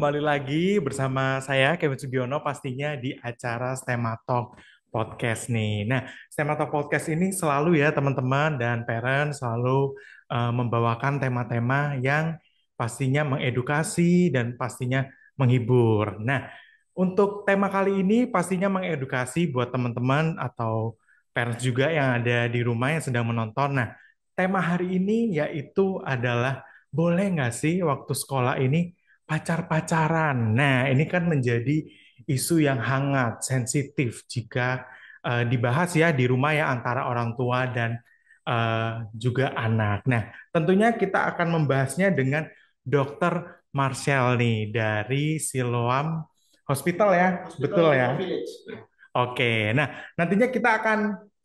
kembali lagi bersama saya Kevin Sugiono pastinya di acara STEMA Talk Podcast nih. Nah, STEMA Talk Podcast ini selalu ya teman-teman dan parent selalu membawakan tema-tema yang pastinya mengedukasi dan pastinya menghibur. Nah, untuk tema kali ini pastinya mengedukasi buat teman-teman atau parents juga yang ada di rumah yang sedang menonton. Nah, tema hari ini yaitu adalah boleh nggak sih waktu sekolah ini pacar-pacaran? Nah, ini kan menjadi isu yang hangat, sensitif jika dibahas ya di rumah ya antara orang tua dan juga anak. Nah, tentunya kita akan membahasnya dengan Dokter Marcel nih dari Siloam Hospital ya, betul ya? Oke, nah nantinya kita akan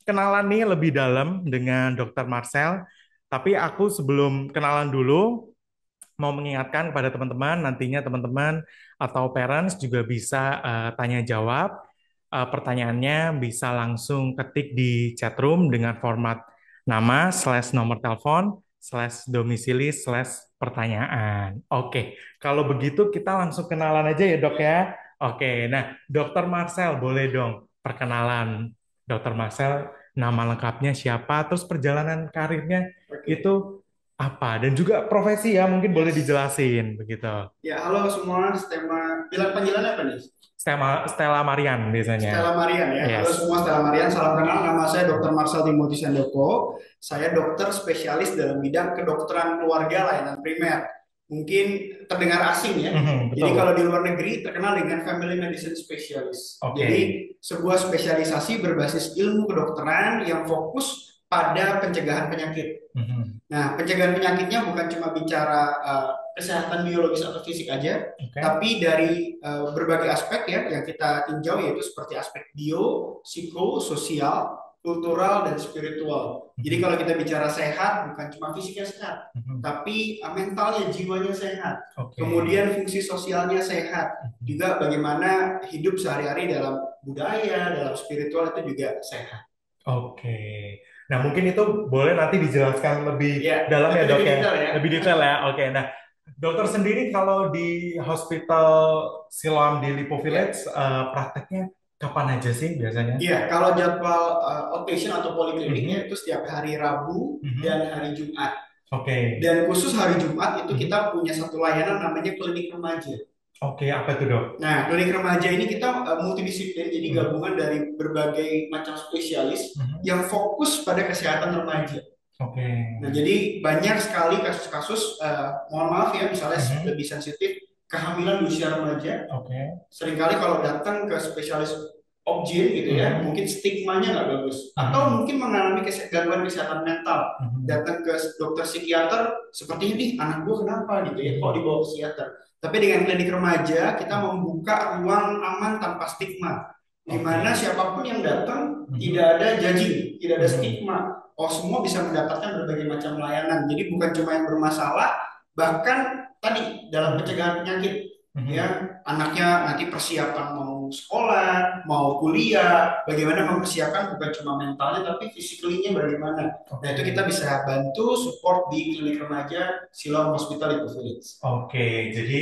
kenalan nih lebih dalam dengan Dokter Marcel. Tapi aku sebelum kenalan dulu, mau mengingatkan kepada teman-teman, nantinya teman-teman atau parents juga bisa tanya jawab. Pertanyaannya bisa langsung ketik di chat room dengan format nama, slash nomor telepon, slash domisili, slash pertanyaan. Oke, kalau begitu kita langsung kenalan aja ya dok ya. Oke, nah Dokter Marcel boleh dong perkenalan Dokter Marcel, nama lengkapnya siapa, terus perjalanan karirnya itu apa dan juga profesi ya mungkin boleh dijelasin begitu. Ya, halo semua. Bilang panggilannya apa nih? Stella Marian biasanya. Stella Marian ya. Halo Yes. semua, Stella Marian. Salam kenal. Nama saya Dr. Marcel Timothy Sandoko. Saya dokter spesialis dalam bidang kedokteran keluarga layanan primer. Mungkin terdengar asing ya. Mhm, Jadi betul. kalau di luar negeri terkenal dengan Family Medicine Specialist. Oke. Jadi sebuah spesialisasi berbasis ilmu kedokteran yang fokus pada pencegahan penyakit. Mhm. Nah, pencegahan penyakitnya bukan cuma bicara kesehatan biologis atau fisik aja, Oke. tapi dari berbagai aspek ya yang kita tinjau yaitu seperti aspek bio, psikososial, kultural, dan spiritual. Jadi Mhm. kalau kita bicara sehat, bukan cuma fisiknya sehat, Mhm. tapi mentalnya, jiwanya sehat. Oke. Kemudian fungsi sosialnya sehat. Mhm. Juga bagaimana hidup sehari-hari dalam budaya, dalam spiritual itu juga sehat. Oke. Nah, mungkin itu boleh nanti dijelaskan lebih Ya, dalam ya, nanti Dok lebih ya. detail ya. Lebih detail ya. Oke. Nah, dokter sendiri kalau di Hospital Siloam di Lipo Ya. Village prakteknya kapan aja sih biasanya? Iya, kalau jadwal outpatient atau polikliniknya Mhm. itu setiap hari Rabu dan Mhm. hari Jumat. Oke. Dan khusus hari Jumat itu kita Mhm. punya satu layanan namanya klinik remaja. Oke, apa itu, Dok? Nah, klinik remaja ini kita multidisiplin, jadi Mhm. gabungan dari berbagai macam spesialis Mhm. yang fokus pada kesehatan remaja. Oke. Nah, jadi banyak sekali kasus-kasus, mohon maaf ya, misalnya Mhm. lebih sensitif, kehamilan di usia remaja. Oke. Seringkali kalau datang ke spesialis objin gitu ya, Mhm. mungkin stigmanya nggak bagus, atau Mhm. mungkin mengalami gangguan kesehatan mental, Mhm. datang ke dokter psikiater seperti ini, anak gue kenapa gitu ya, kok Mhm. dibawa ke psikiater. Tapi dengan klinik remaja kita membuka ruang aman tanpa stigma, di mana Oke. siapapun yang datang Mhm. tidak ada judging, tidak ada Mhm. stigma. Oh, semua bisa mendapatkan berbagai macam layanan. Jadi bukan cuma yang bermasalah, bahkan tadi dalam Mhm. pencegahan penyakit ya, Mhm. anaknya nanti persiapan mau sekolah, mau kuliah, bagaimana mempersiapkan bukan cuma mentalnya tapi fisikalinya bagaimana. Nah, Oke. itu kita bisa bantu support di klinik remaja Siloam Hospital itu Village. Oke, jadi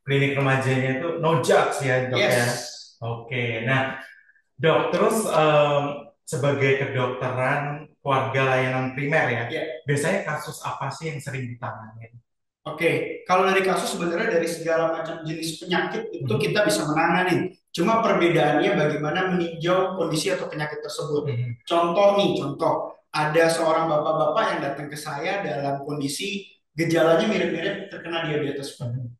klinik remajanya itu no judge ya, Dok ya. Yes. Oke. Nah, Dok, terus sebagai kedokteran keluarga layanan primer ya, Ya. biasanya kasus apa sih yang sering ditangani? Oke, kalau dari kasus sebenarnya dari segala macam jenis penyakit itu Mhm. kita bisa menangani. Cuma perbedaannya bagaimana meninjau kondisi atau penyakit tersebut. Mhm. Contoh, ada seorang bapak-bapak yang datang ke saya dalam kondisi gejalanya mirip-mirip terkena diabetes. Mhm.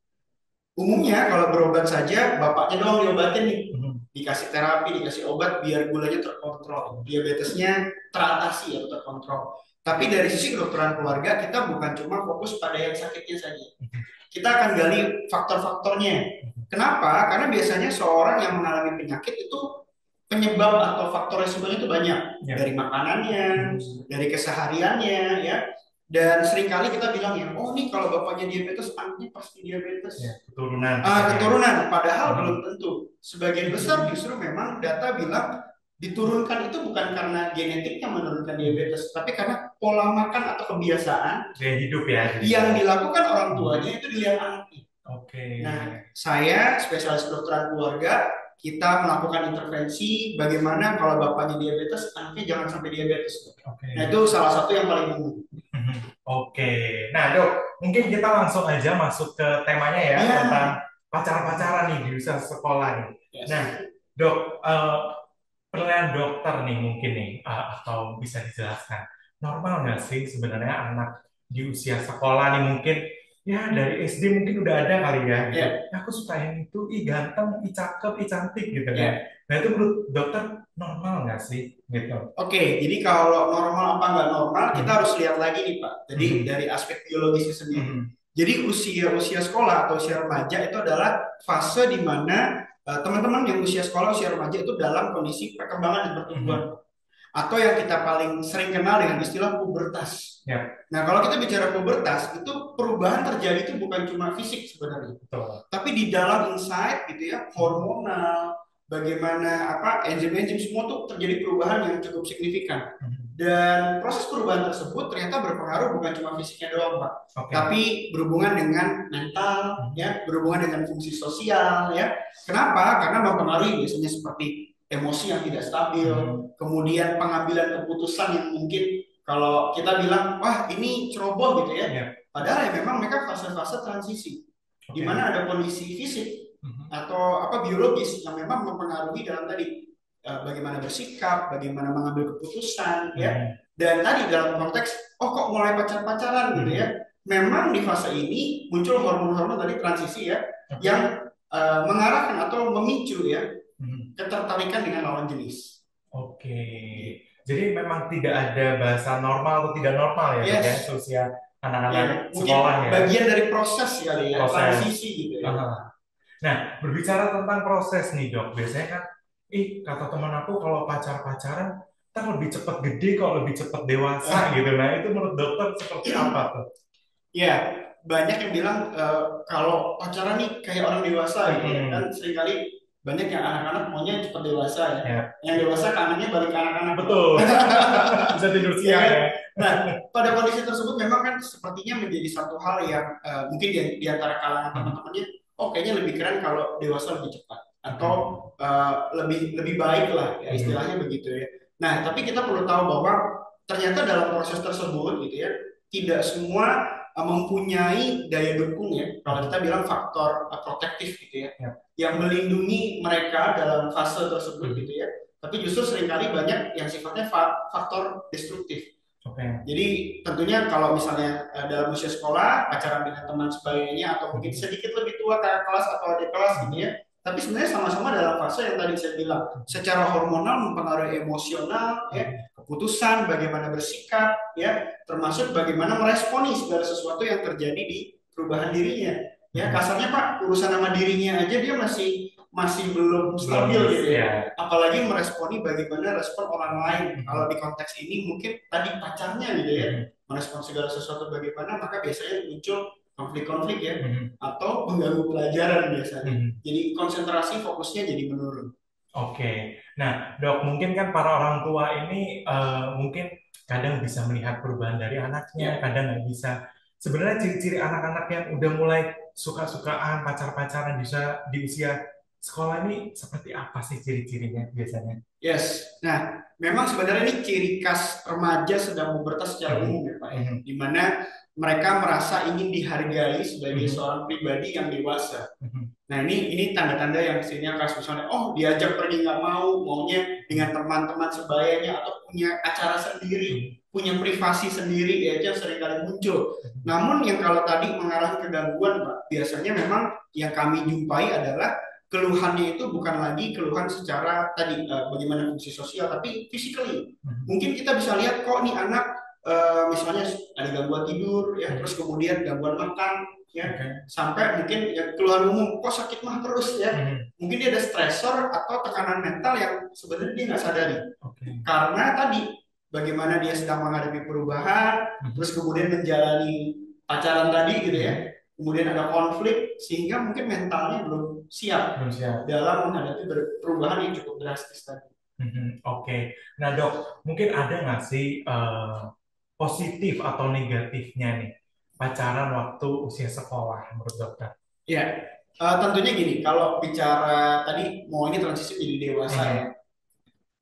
Umumnya kalau berobat saja, bapaknya doang diobatin nih. Mhm. Dikasih terapi, dikasih obat biar gulanya terkontrol, diabetesnya teratasi atau terkontrol. Tapi dari sisi kedokteran keluarga, kita bukan cuma fokus pada yang sakitnya saja. Kita akan gali faktor-faktornya. Kenapa? Karena biasanya seorang yang mengalami penyakit itu penyebab atau faktor resikonya itu banyak. Ya. Dari makanannya, Mhm. dari kesehariannya, ya. Dan seringkali kita bilang ya, oh nih kalau bapaknya diabetes, anaknya pasti Ya, diabetes. keturunan misalnya. Keturunan, padahal Mhm. belum tentu. Sebagian besar justru memang data bilang diturunkan itu bukan karena genetiknya menurunkan diabetes, tapi karena pola makan atau kebiasaan Gaya hidup ya. yang dilakukan orang Mhm. tuanya itu dilihat anaknya. Oke. Nah, saya spesialis kedokteran keluarga, kita melakukan intervensi bagaimana kalau bapaknya diabetes, anaknya jangan sampai diabetes. Oke. Nah, itu salah satu yang paling umum. Mhm. Oke. Nah, Dok, mungkin kita langsung aja masuk ke temanya ya, tentang Ya, pacaran-pacaran nih di usia sekolah nih. Nah, yes. Dok, penilaian dokter nih mungkin nih, atau bisa dijelaskan, normal nggak sih sebenarnya anak di usia sekolah nih mungkin ya dari SD mungkin udah ada kali ya gitu. Ya, Aku suka yang itu, ih ganteng, ih cakep, ih cantik gitu kan. ya. Nah itu menurut dokter normal nggak sih gitu? Oke, jadi kalau normal apa nggak normal, kita Mhm, harus lihat lagi nih Pak. Jadi mhm, dari aspek biologisnya sendiri. mhm, Jadi usia-usia sekolah atau usia remaja itu adalah fase di mana teman-teman yang usia sekolah, usia remaja itu dalam kondisi perkembangan dan pertumbuhan. mhm. Atau yang kita paling sering kenal dengan istilah pubertas. Ya, Nah, kalau kita bicara pubertas, itu perubahan terjadi itu bukan cuma fisik sebenarnya, betul. tapi di dalam insight gitu ya, hormonal, bagaimana apa enzim-enzim semua tuh terjadi perubahan yang cukup signifikan. Mhm. Dan proses perubahan tersebut ternyata berpengaruh bukan cuma fisiknya doang, Pak, Oke. tapi berhubungan dengan mental, Mhm, ya, berhubungan dengan fungsi sosial, ya. Kenapa? Karena mempengaruhi biasanya seperti emosi yang tidak stabil, mhm. kemudian pengambilan keputusan yang mungkin kalau kita bilang, wah ini ceroboh gitu ya, Ya, padahal ya memang mereka fase-fase transisi, di oke. mana ada kondisi fisik Mhm, atau apa biologis yang memang mempengaruhi dalam tadi bagaimana bersikap, bagaimana mengambil keputusan, ya. mhm, Dan tadi dalam konteks, oh kok mulai pacar-pacaran gitu ya, mhm. memang di fase ini muncul hormon-hormon dari transisi ya, Oke. yang mengarahkan atau memicu ya Mhm. ketertarikan dengan lawan jenis. Oke. Gitu. Jadi memang tidak ada bahasa normal atau tidak normal ya, Dok ya, Yes, seusia anak-anak ya sekolah mungkin ya, bagian dari proses kali ya, proses. transisi gitu ya. Aha. Nah, berbicara tentang proses nih, Dok. Biasanya kan, kata teman aku kalau pacar-pacaran, ntar lebih cepat gede kok, lebih cepat dewasa gitu. Nah, itu menurut dokter seperti apa tuh? Ya, banyak yang bilang kalau pacaran nih kayak orang dewasa gitu ya. Kan Mhm. seringkali banyak yang anak-anak maunya cepat dewasa ya. Ya, Yang dewasa kangennya balik ke anak-anak. betul. Bisa tidur Ya siang kan? ya. Nah, pada kondisi tersebut memang kan sepertinya menjadi satu hal yang mungkin di antara kalangan Mhm. teman-temannya, oh kayaknya lebih keren kalau dewasa lebih cepat atau Oke. lebih lebih baik lah ya Mhm. istilahnya begitu ya. Nah, tapi kita perlu tahu bahwa ternyata dalam proses tersebut gitu ya, tidak semua mempunyai daya dukung ya. Kalau kita Mhm. bilang faktor protektif gitu ya, Ya. yang melindungi mereka dalam fase tersebut gitu Mhm. ya. Tapi justru seringkali banyak yang sifatnya faktor destruktif. Oke. Jadi tentunya kalau misalnya dalam usia sekolah, pacaran dengan teman sebagainya, atau mungkin Mhm. sedikit lebih tua kakak kelas atau adik kelas gitu Mhm. ya. Tapi sebenarnya sama-sama dalam fase yang tadi saya bilang, secara hormonal mempengaruhi emosional, ya, Mhm. keputusan, bagaimana bersikap, ya, termasuk bagaimana meresponi segala sesuatu yang terjadi di perubahan dirinya. Ya, Mhm. kasarnya Pak, urusan sama dirinya aja dia masih masih belum Belum stabil gitu ya, ya. apalagi meresponi bagaimana respon orang lain. Kalau Mhm. di konteks ini mungkin tadi pacarnya gitu ya, Mhm. merespon segala sesuatu bagaimana, maka biasanya muncul konflik-konflik ya, Mhm. atau mengganggu pelajaran biasanya. Mhm. Jadi konsentrasi fokusnya jadi menurun. Oke. Nah, Dok, mungkin kan para orang tua ini mungkin kadang bisa melihat perubahan dari anaknya, Ya, kadang nggak bisa. Sebenarnya ciri-ciri anak-anak yang udah mulai suka-sukaan, pacar-pacaran di usia sekolah ini seperti apa sih ciri-cirinya biasanya? yes. Nah, memang sebenarnya ini ciri khas remaja sedang pubertas secara Mhm. umum ya Pak ya, Mhm. di mana mereka merasa ingin dihargai sebagai Mhm. seorang pribadi yang dewasa. Mhm. Nah ini tanda-tanda yang istilahnya khas, misalnya oh diajak pergi nggak mau, maunya dengan teman-teman sebayanya atau punya acara sendiri, Mhm. punya privasi sendiri ya, itu yang seringkali muncul. Mhm. Namun yang kalau tadi mengarah ke gangguan Pak, biasanya memang yang kami jumpai adalah keluhannya itu bukan lagi keluhan secara tadi bagaimana fungsi sosial, tapi physically. Mhm. Mungkin kita bisa lihat kok nih anak misalnya ada gangguan tidur ya, terus Mhm. kemudian gangguan makan ya, Oke. sampai mungkin ya keluar umum kok sakit mah terus ya, Mhm. mungkin dia ada stresor atau tekanan mental yang sebenarnya dia nggak sadari Oke. karena tadi bagaimana dia sedang menghadapi perubahan, Mhm. terus kemudian menjalani pacaran tadi gitu ya, Mhm. kemudian ada konflik sehingga mungkin mentalnya belum siap Belum siap. dalam menghadapi perubahan yang cukup drastis tadi. Mhm. Oke. Nah, Dok, mungkin ada nggak sih positif atau negatifnya nih pacaran waktu usia sekolah menurut dokter? Ya, tentunya gini, kalau bicara tadi mau ini transisi jadi dewasa ya. Mhm,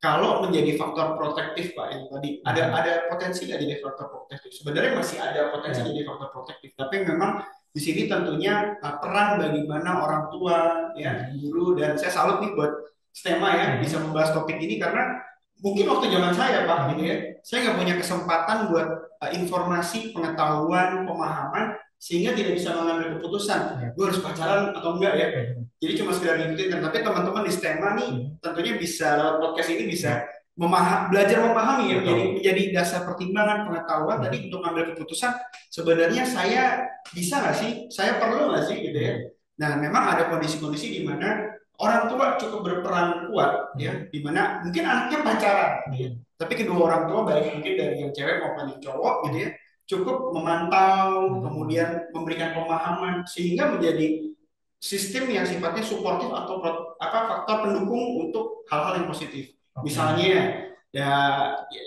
Kalau menjadi faktor protektif Pak yang tadi mhm. ada potensi nggak jadi faktor protektif? Sebenarnya masih ada potensi Ya. jadi faktor protektif, tapi memang di sini tentunya peran bagaimana orang tua ya, Mhm, guru dan saya salut nih buat STEMA ya bisa mhm, membahas topik ini karena mungkin waktu zaman saya Pak gitu ya, mhm, saya nggak punya kesempatan buat informasi, pengetahuan, pemahaman sehingga tidak bisa mengambil keputusan ya. gue harus pacaran atau enggak ya. Mhm, Jadi cuma sekedar ngikutin kan. Tapi teman-teman di STEMA nih mhm. tentunya bisa lewat podcast ini bisa Ya, belajar memahami ya betul. menjadi dasar pertimbangan pengetahuan tadi Mhm, untuk mengambil keputusan sebenarnya saya bisa nggak sih saya perlu nggak sih gitu ya. mhm, Nah memang ada kondisi-kondisi di mana orang tua cukup berperan kuat ya mhm, di mana mungkin anaknya pacaran gitu ya mhm, tapi kedua orang tua baik mungkin dari yang cewek maupun yang cowok gitu ya mhm, cukup memantau mhm, kemudian memberikan pemahaman sehingga menjadi sistem yang sifatnya suportif atau apa faktor pendukung untuk hal-hal yang positif. oke. Misalnya, ya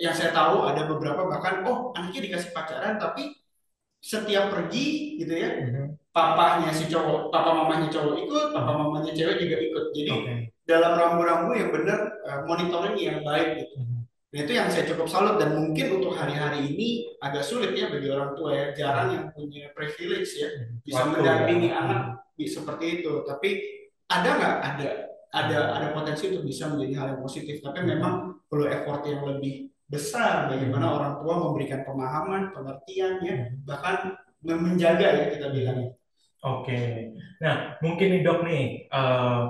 yang saya tahu ada beberapa bahkan oh anaknya dikasih pacaran tapi setiap pergi gitu ya Mhm, papahnya si cowok, papa mamanya cowok ikut, papa mhm, mamanya cewek juga ikut. Jadi oke. dalam rambu-rambu yang benar monitoring yang baik gitu. Mhm, Nah, itu yang saya cukup salut dan mungkin untuk hari-hari ini agak sulit ya bagi orang tua ya, jarang mhm, yang punya privilege ya mhm. bisa Waktu ya. mendampingi Mhm, anak seperti itu. Tapi ada nggak ada mhm, potensi untuk bisa menjadi hal yang positif. Tapi mhm, memang perlu effort yang lebih besar bagaimana mhm, orang tua memberikan pemahaman, pengertian ya, mhm, bahkan menjaga ya kita bilang mhm. ya. Oke. Nah, mungkin nih dok nih,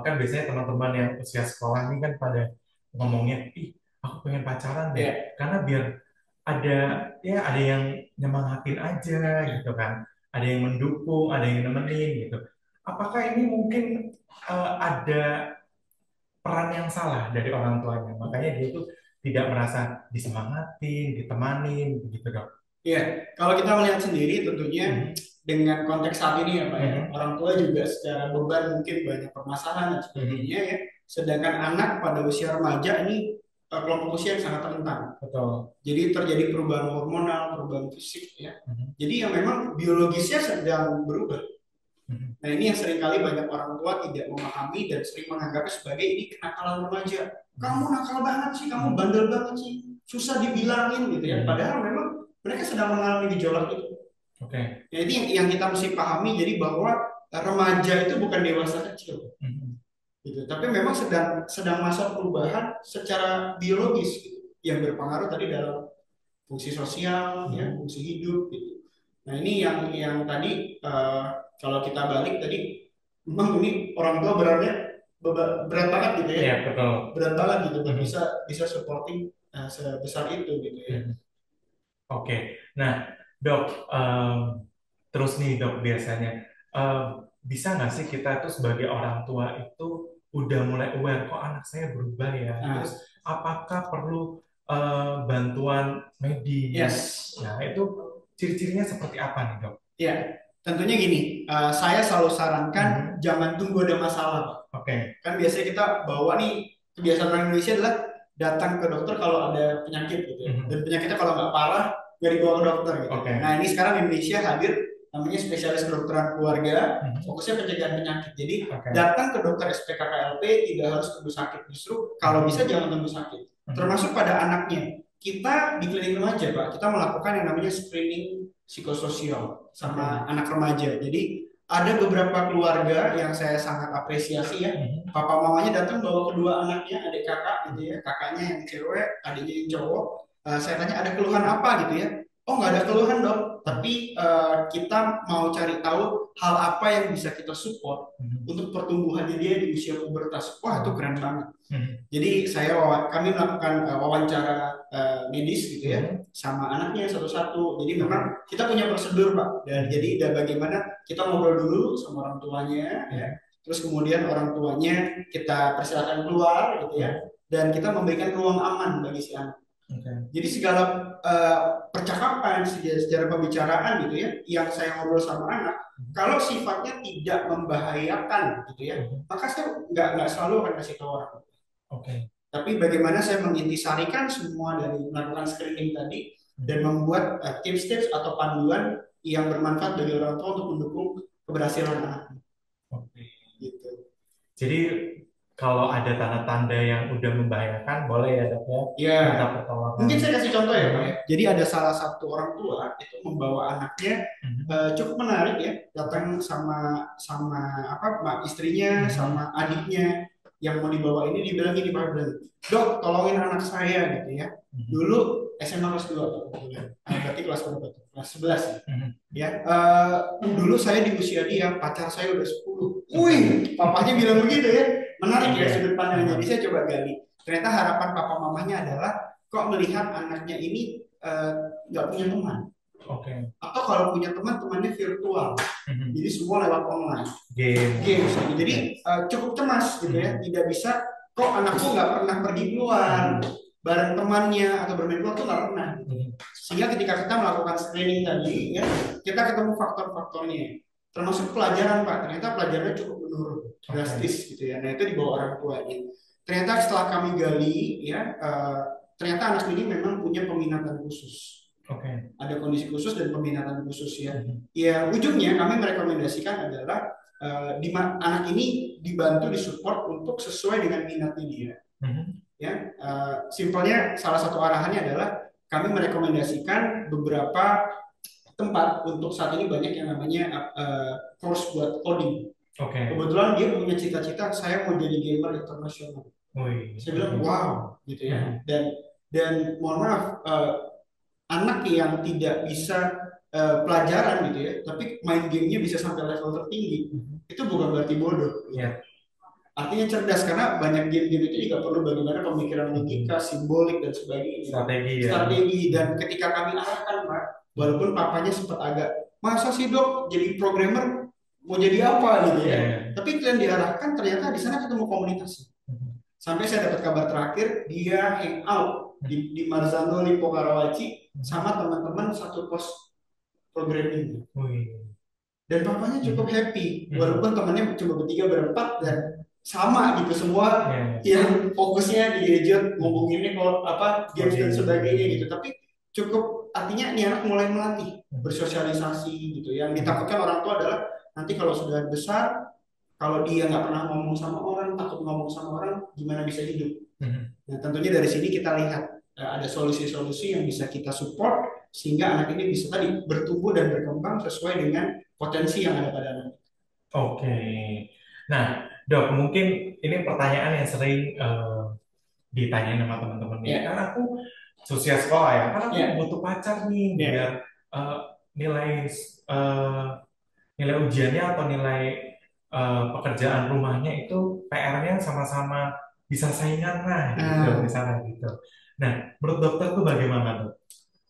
kan biasanya teman-teman yang usia sekolah ini kan pada ngomongnya, ih, aku pengen pacaran deh, Ya, karena biar ada ada yang nyemangatin aja gitu kan, ada yang mendukung, ada yang nemenin gitu. Apakah ini mungkin ada peran yang salah dari orang tuanya, makanya dia tuh tidak merasa disemangatin, ditemanin, begitu dok. iya, kalau kita melihat sendiri tentunya Mhm, dengan konteks saat ini ya Pak ya, mhm, orang tua juga secara beban mungkin banyak permasalahan dan mhm. sebagainya ya. Sedangkan anak pada usia remaja ini kelompok usia yang sangat rentan. Betul. Jadi terjadi perubahan hormonal, perubahan fisik ya. Mhm, Jadi yang memang biologisnya sedang berubah. mhm, Nah ini yang seringkali banyak orang tua tidak memahami dan sering menganggapnya sebagai ini kenakalan remaja. Kamu mhm, nakal banget sih, kamu mhm, bandel banget sih, susah dibilangin gitu ya. mhm. Padahal memang mereka sedang mengalami gejolak itu. Oke. Jadi yang kita mesti pahami jadi bahwa remaja itu bukan dewasa kecil Mhm, gitu, tapi memang sedang sedang masa perubahan secara biologis gitu, yang berpengaruh tadi dalam fungsi sosial ya, mhm. fungsi hidup gitu. Nah, ini yang tadi kalau kita balik tadi memang ini orang tua beratnya berat banget gitu ya. Iya, betul. Berat banget gitu buat Mhm, bisa bisa supporting sebesar itu gitu ya. mhm. Oke. Nah, dok, terus nih dok biasanya em, bisa nggak sih kita tuh sebagai orang tua itu udah mulai aware kok anak saya berubah ya. Terus Nah, apakah perlu bantuan medis? yes. Nah, itu ciri-cirinya seperti apa nih dok? Ya, tentunya gini, saya selalu sarankan Mhm, jangan tunggu ada masalah, Pak. oke, Kan biasanya kita bawa nih, kebiasaan orang Indonesia adalah datang ke dokter kalau ada penyakit gitu ya. Dan mhm, penyakitnya kalau nggak parah, nggak dibawa ke dokter gitu ya. Nah oke, ini sekarang Indonesia hadir namanya spesialis kedokteran keluarga, mhm, fokusnya pencegahan penyakit. Jadi oke, datang ke dokter SPKKLP tidak harus tunggu sakit, justru kalau bisa mhm, jangan tunggu sakit. mhm, Termasuk pada anaknya. Kita di klinik remaja, Pak, kita melakukan yang namanya screening psikososial oke, sama anak remaja. Jadi ada beberapa keluarga yang saya sangat apresiasi ya. mhm, Papa mamanya datang bawa kedua anaknya, adik kakak gitu ya. mhm, Kakaknya yang cewek, adiknya yang cowok. Saya tanya ada keluhan apa gitu ya. Oh nggak ada keluhan dong, mhm, tapi kita mau cari tahu hal apa yang bisa kita support mhm, untuk pertumbuhannya dia di usia pubertas. Wah itu keren banget. mhm, Jadi kami melakukan wawancara medis gitu ya mhm, sama anaknya satu-satu. Jadi mhm, memang kita punya prosedur Pak. Dan mhm, jadi bagaimana kita ngobrol dulu sama orang tuanya ya. mhm, Terus kemudian orang tuanya kita persilakan keluar gitu ya. mhm, Dan kita memberikan ruang aman bagi si anak. oke, Jadi segala percakapan, sejarah pembicaraan gitu ya, yang saya ngobrol sama anak, mhm, kalau sifatnya tidak membahayakan gitu ya, mhm, maka saya nggak selalu akan kasih tahu orang. oke, Tapi bagaimana saya mengintisarikan semua dari melakukan screening tadi dan mhm, membuat tips-tips atau panduan yang bermanfaat bagi orang tua untuk mendukung keberhasilan anak. Oke. gitu. Jadi kalau ada tanda-tanda yang udah membahayakan, boleh ya dok ya Ya, minta pertolongan. mungkin saya kasih contoh ya Pak Mhm. ya. Jadi ada salah satu orang tua itu membawa anaknya, Mhm. cukup menarik ya, datang sama sama apa istrinya Mhm. sama adiknya yang mau dibawa ini, dibilang gini Pak, bilang, dok tolongin anak saya gitu ya. Mhm. Dulu SMA kelas 2 Pak, kebetulan. Berarti kelas berapa tuh? Kelas 11 ya. Mhm. Ya, dulu saya di usia dia, pacar saya udah 10. Oke. Wih, papanya bilang begitu ya. Menarik ya Oke. sudut pandangnya. Jadi Mhm. saya coba gali. Ternyata harapan papa mamanya adalah kok melihat anaknya ini nggak punya teman. Oke. Atau kalau punya teman, temannya virtual. Mhm. Jadi semua lewat online. Game. Games. Jadi Oke. cukup cemas gitu ya. Mhm. Tidak bisa, kok anakku nggak pernah pergi keluar Mhm. bareng temannya atau bermain keluar tuh nggak pernah. Mhm. Sehingga ketika kita melakukan screening tadi, ya, kita ketemu faktor-faktornya. Termasuk pelajaran, Pak. Ternyata pelajarannya cukup menurun Oke. drastis gitu ya. Nah, itu di bawah orang tuanya. Ternyata setelah kami gali, ya, ternyata anak ini memang punya peminatan khusus. Oke. Ada kondisi khusus dan peminatan khusus ya. Mhm. Ya, ujungnya kami merekomendasikan adalah anak ini dibantu disupport untuk sesuai dengan minatnya dia. Mhm. Ya, simpelnya salah satu arahannya adalah kami merekomendasikan beberapa tempat untuk saat ini banyak yang namanya course buat coding. Oke. Kebetulan dia punya cita-cita saya mau jadi gamer internasional. Wih. Saya bilang Oke. wow gitu ya. Mhm. Dan mohon maaf, anak yang tidak bisa pelajaran gitu ya, tapi main gamenya bisa sampai level tertinggi, Mhm. itu bukan berarti bodoh. Gitu. Ya. Artinya cerdas karena banyak game-game itu juga perlu bagaimana pemikiran logika, Mhm. simbolik dan sebagainya. Strategi ya. Strategi dan Mhm. ketika kami arahkan, Pak, Mhm. walaupun papanya sempat agak masa sih dok jadi programmer mau jadi apa gitu ya. Ya. Tapi yang diarahkan ternyata di sana ketemu komunitas. Mhm. Sampai saya dapat kabar terakhir dia hangout di Marzano Limpo Karawaci Mhm. sama teman-teman satu pos programming. Wih. Dan papanya cukup Mhm. happy Mhm. walaupun temannya cuma bertiga berempat dan sama gitu semua Ya. yang fokusnya di gadget Mhm. ngomonginnya kalau apa games dan Coding. sebagainya gitu, tapi cukup artinya ini anak mulai melatih Mhm. bersosialisasi gitu. Yang Mhm. ditakutkan orang tua adalah nanti kalau sudah besar, kalau dia nggak pernah ngomong sama orang, takut ngomong sama orang, gimana bisa hidup. Mhm. Nah, tentunya dari sini kita lihat ada solusi-solusi yang bisa kita support sehingga anak ini bisa tadi bertumbuh dan berkembang sesuai dengan potensi yang ada pada anak. Oke. Nah, dok, mungkin ini pertanyaan yang sering ditanyain sama teman-teman nih. Ya, Kan aku sosial sekolah ya, kan aku ya, butuh pacar nih biar ya. eh, nilai eh, nilai ujiannya atau nilai pekerjaan rumahnya itu PR-nya sama-sama bisa saingan lah gitu, Nah, misalnya gitu. Nah, menurut dokter tuh bagaimana dok?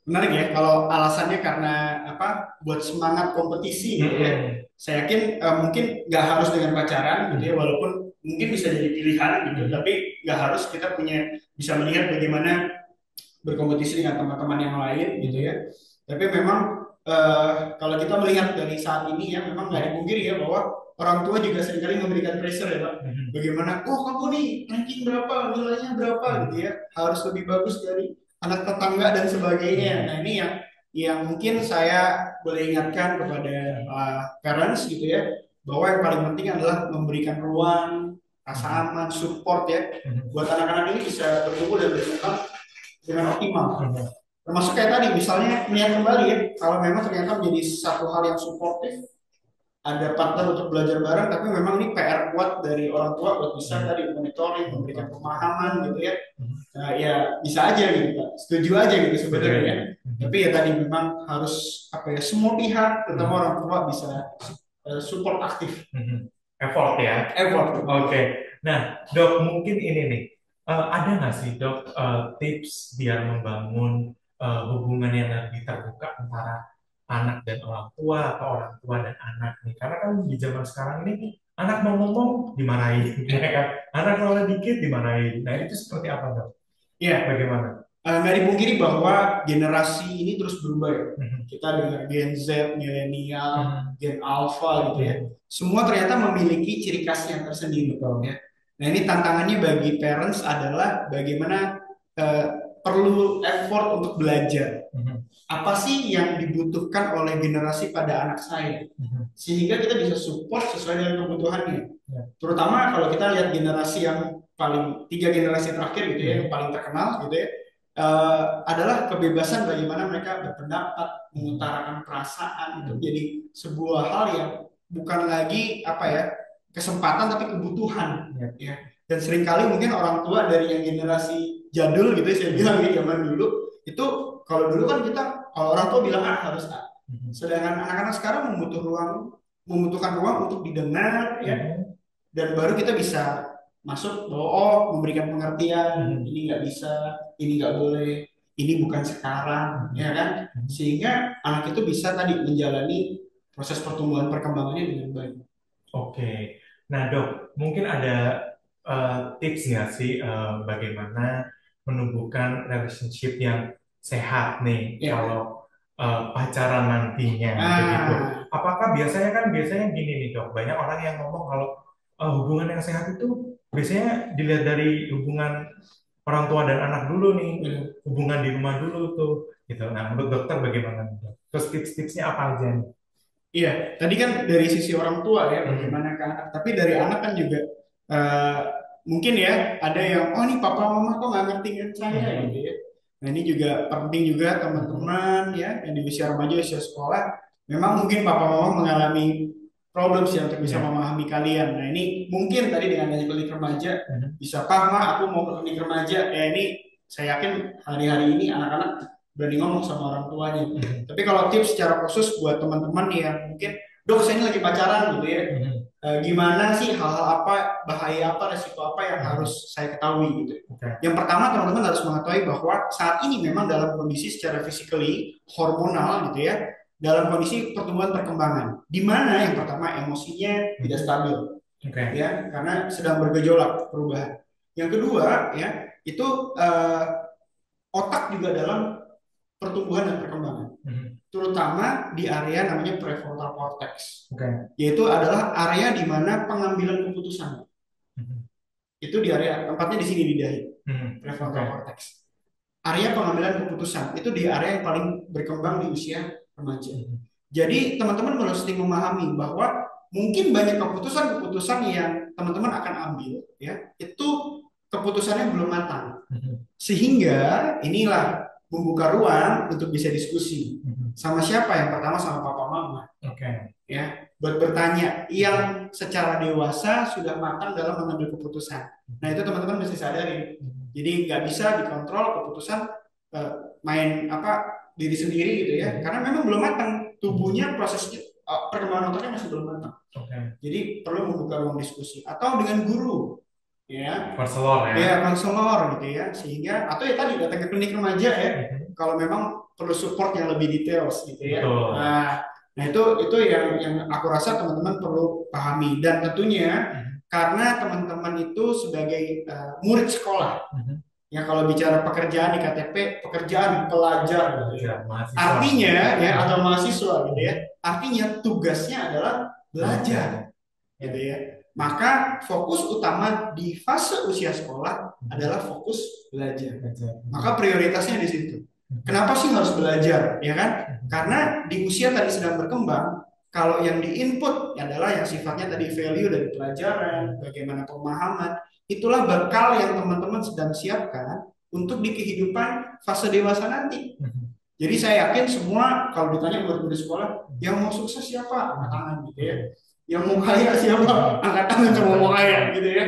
menarik ya kalau alasannya karena apa? Buat semangat kompetisi gitu ya. Mm-mm. Saya yakin mungkin nggak harus dengan pacaran gitu ya, Mhm. walaupun mungkin bisa jadi pilihan gitu, Mhm. tapi nggak harus kita punya bisa melihat bagaimana berkompetisi dengan teman-teman yang lain gitu ya. Mhm. Tapi memang kalau kita melihat dari saat ini ya, memang nggak dipungkiri ya bahwa orang tua juga seringkali memberikan pressure ya Pak. Mhm. Bagaimana, oh kamu nih ranking berapa, nilainya berapa gitu Mhm. ya, harus lebih bagus dari anak tetangga dan sebagainya. Mhm. Nah ini yang mungkin saya boleh ingatkan kepada parents gitu ya, bahwa yang paling penting adalah memberikan ruang, rasa Mhm. aman, support ya, Mhm. buat anak-anak ini bisa bertumbuh dan berkembang dengan optimal. Mhm. Termasuk kayak tadi, misalnya melihat kembali ya, kalau memang ternyata menjadi satu hal yang suportif, ada partner untuk belajar bareng, tapi memang ini PR kuat dari orang tua buat bisa Mhm. tadi monitoring, memberikan pemahaman gitu ya. Mhm. Nah, ya bisa aja gitu, Pak. Setuju aja gitu Setuju sebenarnya aja. ya. Mhm. Tapi ya tadi memang harus apa ya, semua pihak, terutama Mhm. orang tua bisa support aktif, Mhm. Effort ya. effort. Oke. Nah, dok, mungkin ini nih, ada nggak sih dok tips biar membangun hubungan yang lebih terbuka antara anak dan orang tua atau orang tua dan anak nih? Karena kan di zaman sekarang ini anak mau ngomong dimarahin, ya kan? Anak kalau dikit dimarahin. Nah, itu seperti apa dok? Ya, Bagaimana? nggak dipungkiri bahwa generasi ini terus berubah ya. Mhm. Kita dengar Gen Z, milenial, Mhm. Gen Alpha gitu ya. Mhm. Semua ternyata memiliki ciri khas yang tersendiri Betul. ya. Nah ini tantangannya bagi parents adalah bagaimana eh, perlu effort untuk belajar. Mhm. Apa sih yang dibutuhkan oleh generasi pada anak saya? Mhm. Sehingga kita bisa support sesuai dengan kebutuhannya. Ya. Terutama kalau kita lihat generasi yang paling, tiga generasi terakhir gitu ya, yang Mhm. paling terkenal gitu ya, adalah kebebasan bagaimana mereka berpendapat, mengutarakan perasaan, itu Mhm. jadi sebuah hal yang bukan lagi apa ya, kesempatan tapi kebutuhan Ya. ya. Dan seringkali mungkin orang tua dari yang generasi jadul gitu ya, saya bilang ya, zaman dulu itu, kalau dulu kan kita, kalau orang tua bilang A harus A. Mhm. Sedangkan anak-anak sekarang membutuhkan ruang untuk didengar ya, Mhm. dan baru kita bisa masuk bahwa oh, memberikan pengertian, Mhm. ini nggak bisa, ini nggak boleh, ini bukan sekarang, Mhm. ya kan? Mhm. Sehingga anak itu bisa tadi menjalani proses pertumbuhan perkembangannya dengan baik. Oke, nah dok, mungkin ada tips nggak sih bagaimana menumbuhkan relationship yang sehat nih Ya, kalau pacaran nantinya begitu. ah, Apakah biasanya gini nih dok, banyak orang yang ngomong kalau hubungan yang sehat itu biasanya dilihat dari hubungan orang tua dan anak dulu nih, benar. hubungan di rumah dulu tuh, gitu. Nah, menurut dokter bagaimana nih, dok? Terus tips-tipsnya apa aja nih? Iya, tadi kan dari sisi orang tua ya, Hmm. bagaimana ke anak. Tapi dari anak kan juga eh, mungkin ya ada yang, oh ini papa mama kok nggak ngerti kan saya gitu Hmm. ya. Nah ini juga penting juga Hmm. teman-teman ya yang di usia remaja, usia sekolah. Memang mungkin papa mama mengalami problem sih untuk bisa Ya. memahami kalian. Nah ini mungkin tadi dengan adanya klinik remaja, Hmm. bisa Pak, Ma, aku mau ke klinik remaja. Ya ini saya yakin hari-hari ini anak-anak berani ngomong sama orang tuanya. Hmm. Tapi kalau tips secara khusus buat teman-teman yang mungkin, dok saya ini lagi pacaran gitu ya, Hmm. gimana sih hal-hal apa, bahaya apa, resiko apa yang Hmm. harus saya ketahui gitu. Oke. Yang pertama teman-teman harus mengetahui bahwa saat ini memang dalam kondisi secara physically, hormonal gitu ya, dalam kondisi pertumbuhan perkembangan, di mana yang pertama emosinya tidak Hmm. stabil Oke. ya, karena sedang bergejolak perubahan. Yang kedua ya, itu otak juga dalam pertumbuhan dan perkembangan, Hmm. terutama di area namanya prefrontal cortex, Oke. yaitu adalah area di mana pengambilan keputusan. Hmm. Itu di area tempatnya di sini di dahi, Hmm. prefrontal Oke. cortex. Area pengambilan keputusan itu di area yang paling berkembang di usia remaja. Hmm. Jadi teman-teman mesti memahami bahwa mungkin banyak keputusan-keputusan yang teman-teman akan ambil ya, itu keputusannya belum matang. Hmm. Sehingga inilah membuka ruang untuk bisa diskusi. Hmm. Sama siapa? Yang pertama sama papa mama Oke. ya, buat bertanya yang secara dewasa sudah matang dalam mengambil keputusan. Nah itu teman-teman mesti sadari. Hmm. Jadi nggak bisa dikontrol keputusan, eh, main apa diri sendiri gitu ya, Hmm. karena memang belum matang Hmm. tubuhnya, prosesnya, perkembangan otaknya masih belum matang. Oke. Jadi perlu membuka ruang diskusi atau dengan guru ya, Konselor ya. ya konselor gitu ya, sehingga atau ya tadi datang ke klinik remaja ya Hmm. kalau memang perlu support yang lebih details gitu ya. Betul. Nah itu yang aku rasa teman-teman perlu pahami, dan tentunya Hmm. karena teman-teman itu sebagai murid sekolah Hmm. ya, kalau bicara pekerjaan di KTP, pekerjaan pelajar gitu ya, Belajar mahasiswa. artinya ya, atau mahasiswa gitu ya, Hmm. artinya tugasnya adalah belajar Belajar. gitu Ya. ya. Maka fokus utama di fase usia sekolah Hmm. adalah fokus belajar. Belajar. Maka prioritasnya di situ. Hmm. Kenapa sih harus belajar, ya kan? Hmm. Karena di usia tadi sedang berkembang, kalau yang diinput adalah yang sifatnya tadi value dari pelajaran, bagaimana pemahaman, itulah bekal yang teman-teman sedang siapkan untuk di kehidupan fase dewasa nanti. Hmm. Jadi saya yakin semua kalau ditanya murid-murid sekolah, yang mau sukses siapa? Angkat tangan gitu ya. Yang mau kaya siapa? Angkat tangan cuma mau kaya gitu ya.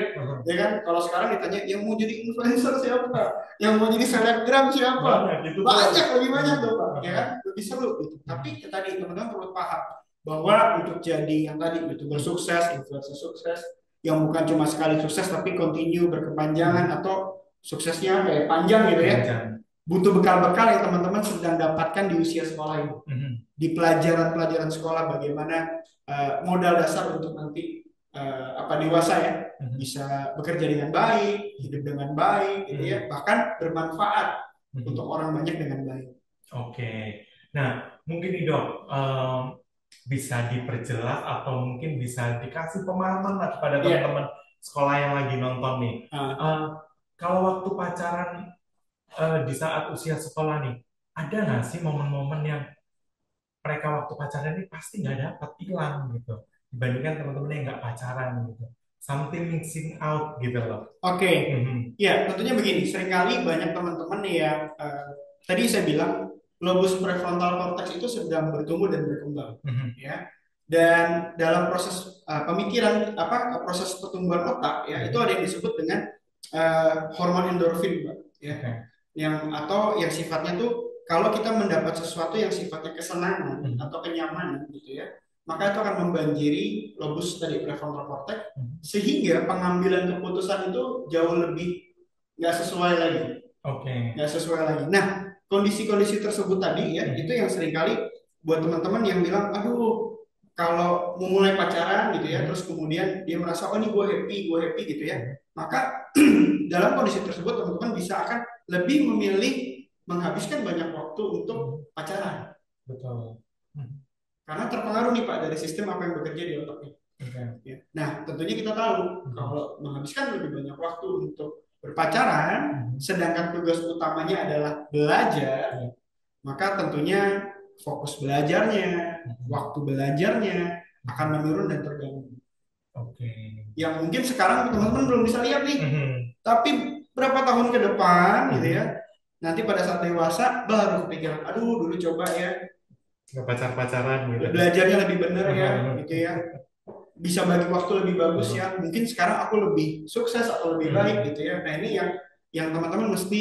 Ya kan? Kalau sekarang ditanya yang mau jadi influencer siapa? Yang mau jadi selebgram siapa? Banyak gitu tuh. Banyak, lebih banyak tuh Pak. Ya Hmm. kan? Lebih seru gitu. Tapi ya tadi teman-teman perlu paham bahwa untuk jadi yang tadi youtuber sukses, influencer sukses, yang bukan cuma sekali sukses tapi continue berkepanjangan, atau suksesnya kayak panjang gitu ya, Belajar. butuh bekal-bekal yang teman-teman sedang dapatkan di usia sekolah ini, Hmm. di pelajaran-pelajaran sekolah, bagaimana modal dasar untuk nanti apa dewasa ya, Hmm. bisa bekerja dengan baik, hidup dengan baik gitu ya, Hmm. bahkan bermanfaat Hmm. untuk orang banyak dengan baik. Oke. Nah, mungkin nih dok, bisa diperjelas atau mungkin bisa dikasih pemahaman lah kepada Iya. teman-teman sekolah yang lagi nonton nih. Nah, Eh, kalau waktu pacaran di saat usia sekolah nih, ada nggak sih momen-momen yang mereka waktu pacaran ini pasti nggak dapat, hilang gitu, dibandingkan teman-teman yang nggak pacaran gitu, something missing out gitu loh. Oke, Mhm, ya tentunya begini. Seringkali banyak teman-teman yang tadi saya bilang lobus prefrontal cortex itu sedang bertumbuh dan berkembang, mhm, ya. Dan dalam proses pemikiran apa proses pertumbuhan otak ya itu mhm. ada yang disebut dengan hormon endorfin, Mbak, ya. Oke. Yang atau yang sifatnya tuh kalau kita mendapat sesuatu yang sifatnya kesenangan Mhm, atau kenyamanan gitu ya, maka itu akan membanjiri lobus tadi prefrontal cortex mhm. sehingga pengambilan keputusan itu jauh lebih nggak sesuai lagi, Oke. nggak sesuai lagi. Nah, kondisi-kondisi tersebut tadi ya itu Mhm, yang seringkali buat teman-teman yang bilang, aduh, kalau memulai pacaran gitu ya, mhm, terus kemudian dia merasa, oh ini gue happy gitu ya, mhm, maka dalam kondisi tersebut teman-teman bisa akan lebih memilih menghabiskan banyak waktu mhm. untuk pacaran Betul. Mhm, karena terpengaruh nih Pak dari sistem apa yang bekerja di otaknya. oke. Ya. Nah, tentunya kita tahu Mhm, kalau menghabiskan lebih banyak waktu untuk berpacaran, mhm, sedangkan tugas utamanya adalah belajar, ya, maka tentunya fokus belajarnya, mhm, waktu belajarnya akan mhm. menurun dan terganggu. Oke. Yang mungkin sekarang teman-teman belum bisa lihat nih, Mhm, tapi berapa tahun ke depan gitu ya, mhm. nanti pada saat dewasa baru kepikiran, aduh dulu coba ya Nggak pacar-pacaran gitu. belajarnya lebih bener ya gitu Mhm, ya, bisa bagi waktu lebih bagus mhm, ya, mungkin sekarang aku lebih sukses atau lebih baik mhm, gitu ya. Nah ini yang teman-teman mesti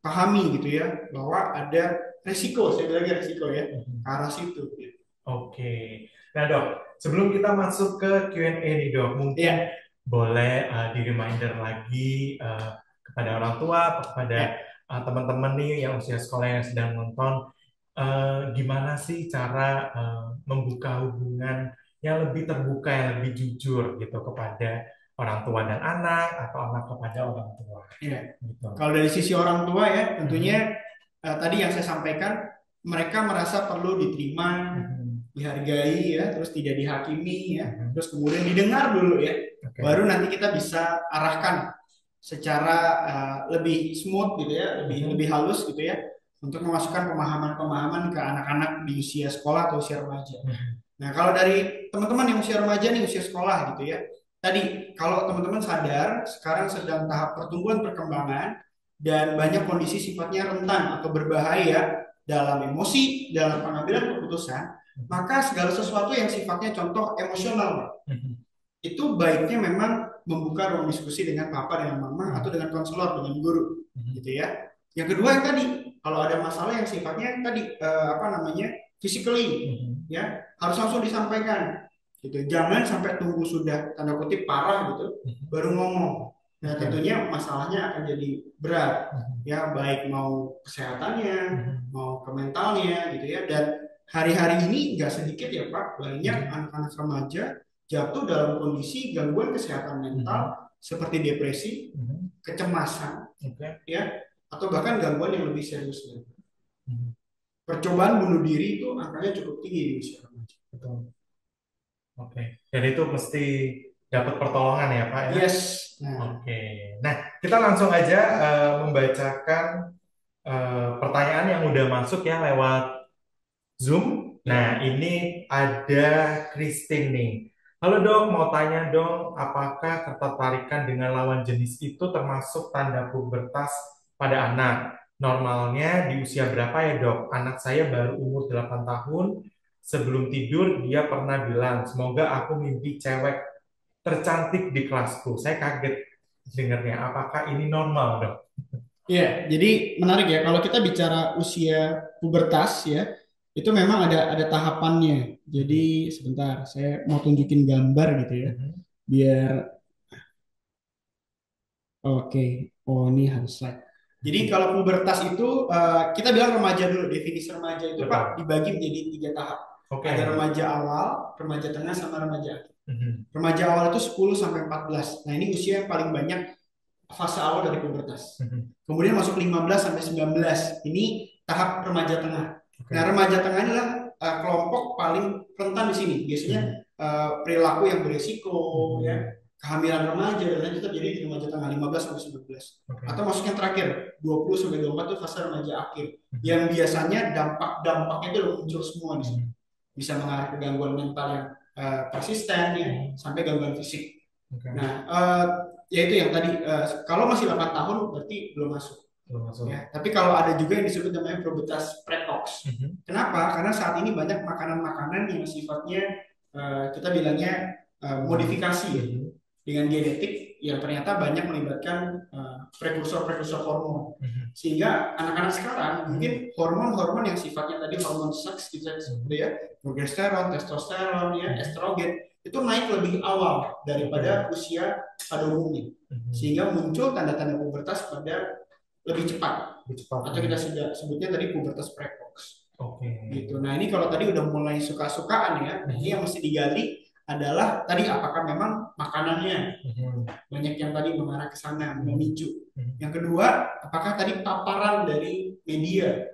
pahami gitu ya, bahwa ada resiko, saya bilang resiko ya ke mhm. arah situ gitu. Oke. Nah, Dok, sebelum kita masuk ke Q&A nih, Dok, mungkin Ya, boleh di reminder lagi kepada orang tua atau kepada ya. teman-teman nih yang usia sekolah yang sedang nonton, gimana sih cara membuka hubungan yang lebih terbuka, yang lebih jujur gitu kepada orang tua dan anak atau anak kepada orang tua Iya. gitu. Kalau dari sisi orang tua ya, tentunya Mhm, tadi yang saya sampaikan, mereka merasa perlu diterima, mhm, dihargai ya, terus tidak dihakimi ya, mhm. terus kemudian didengar dulu ya. Oke. Baru nanti kita bisa arahkan secara lebih smooth gitu ya, lebih Mhm, lebih halus gitu ya, untuk memasukkan pemahaman-pemahaman ke anak-anak di usia sekolah atau usia remaja. mhm, Nah, kalau dari teman-teman yang usia remaja nih, usia sekolah gitu ya. Tadi, kalau teman-teman sadar, sekarang sedang tahap pertumbuhan perkembangan dan banyak kondisi sifatnya rentan atau berbahaya dalam emosi, dalam pengambilan keputusan, mhm, maka segala sesuatu yang sifatnya contoh emosional, mhm, itu baiknya memang membuka ruang diskusi dengan papa, dengan mama, atau mhm, dengan konselor, dengan guru, mhm, gitu ya. Yang kedua yang tadi, kalau ada masalah yang sifatnya tadi apa namanya physically, mhm. ya harus langsung disampaikan, gitu. Jangan sampai tunggu sudah tanda kutip parah gitu, Mhm. baru ngomong. Nah Oke. tentunya masalahnya akan jadi berat, Mhm. ya baik mau kesehatannya, Mhm. mau ke mentalnya, gitu ya. Dan hari-hari ini nggak sedikit ya Pak, banyak Mhm. anak-anak remaja jatuh dalam kondisi gangguan kesehatan Mhm. mental seperti depresi, Mhm. kecemasan, Oke. ya, atau bahkan gangguan yang lebih serius. Mhm. Percobaan bunuh diri itu angkanya cukup tinggi di usia remaja. Betul. Oke. Dan itu mesti dapat pertolongan ya, Pak ya. Yes, nah, Oke. Nah, kita langsung aja membacakan pertanyaan yang udah masuk ya lewat Zoom. Nah, ya, ini ada Christine nih. Halo dok, mau tanya dong, apakah ketertarikan dengan lawan jenis itu termasuk tanda pubertas pada anak? Normalnya di usia berapa ya dok? Anak saya baru umur 8 tahun. Sebelum tidur, dia pernah bilang, semoga aku mimpi cewek tercantik di kelasku. Saya kaget dengarnya. Apakah ini normal dok? ya. Jadi menarik ya kalau kita bicara usia pubertas ya, itu memang ada tahapannya. Jadi Mhm. sebentar, saya mau tunjukin gambar gitu ya, Mhm. biar oke. Oh ini harus slide. Jadi kalau pubertas itu kita bilang remaja dulu. Definisi remaja itu Pak Betul. dibagi menjadi tiga tahap. Ada Oke. remaja awal, remaja tengah, sama remaja akhir. Mhm. Remaja awal itu 10 sampai 14. Nah, ini usia yang paling banyak fase awal dari pubertas. Mhm. Kemudian masuk 15 sampai 19. Ini tahap remaja tengah. Nah, Oke. remaja tengah inilah kelompok paling rentan di sini. Biasanya Mhm. perilaku yang beresiko ya, Mhm. kehamilan remaja dan lain itu terjadi di remaja tengah 15 sampai 19. Oke. Atau masuk yang terakhir 20 sampai 24 itu fase remaja akhir yang biasanya dampak-dampaknya itu muncul semua di sini. Bisa mengarah ke gangguan mental yang persisten ya sampai gangguan fisik. Oke. Nah, ya itu yang tadi kalau masih 8 tahun berarti belum masuk. Belum masuk. Ya, tapi kalau ada juga yang disebut namanya pubertas precox. Kenapa? Karena saat ini banyak makanan-makanan yang sifatnya kita bilangnya modifikasi ya, dengan genetik yang ternyata banyak melibatkan prekursor-prekursor hormon. Sehingga anak-anak sekarang mungkin hormon-hormon yang sifatnya tadi hormon seks gitu ya, progesteron, testosteron, ya, estrogen itu naik lebih awal daripada usia pada umumnya. Sehingga muncul tanda-tanda pubertas pada lebih cepat. Atau kita sudah sebutnya tadi pubertas precox. Gitu. Nah, ini kalau tadi udah mulai suka-sukaan ya, ini yang mesti digali adalah tadi apakah memang makanannya banyak yang tadi mengarah ke sana memicu. Yang kedua, apakah tadi paparan dari media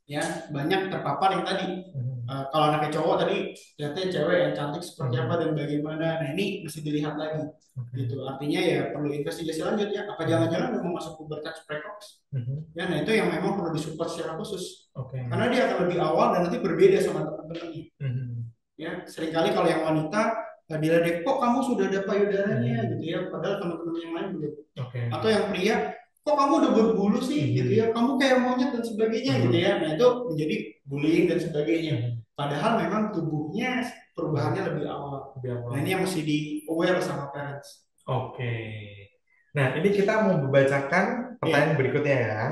ya banyak terpapar yang tadi kalau anaknya cowok tadi lihatnya cewek yang cantik seperti apa dan bagaimana. Nah, ini mesti dilihat lagi. Gitu. Artinya ya perlu investigasi lanjut ya. Apa jangan-jangan memang masuk pubertas precox? Ya, nah itu yang memang perlu disupport secara khusus. Karena dia akan lebih awal dan nanti berbeda sama teman-temannya. Ya, seringkali kalau yang wanita diledek, kok kamu sudah ada payudaranya gitu ya, padahal teman-teman yang lain belum. Atau yang pria, kok kamu udah berbulu sih gitu ya, kamu kayak monyet dan sebagainya gitu ya. Nah itu menjadi bullying dan sebagainya. Padahal memang tubuhnya perubahannya lebih awal. Nah ini yang mesti di aware sama parents. Nah ini kita mau membacakan pertanyaan berikutnya ya.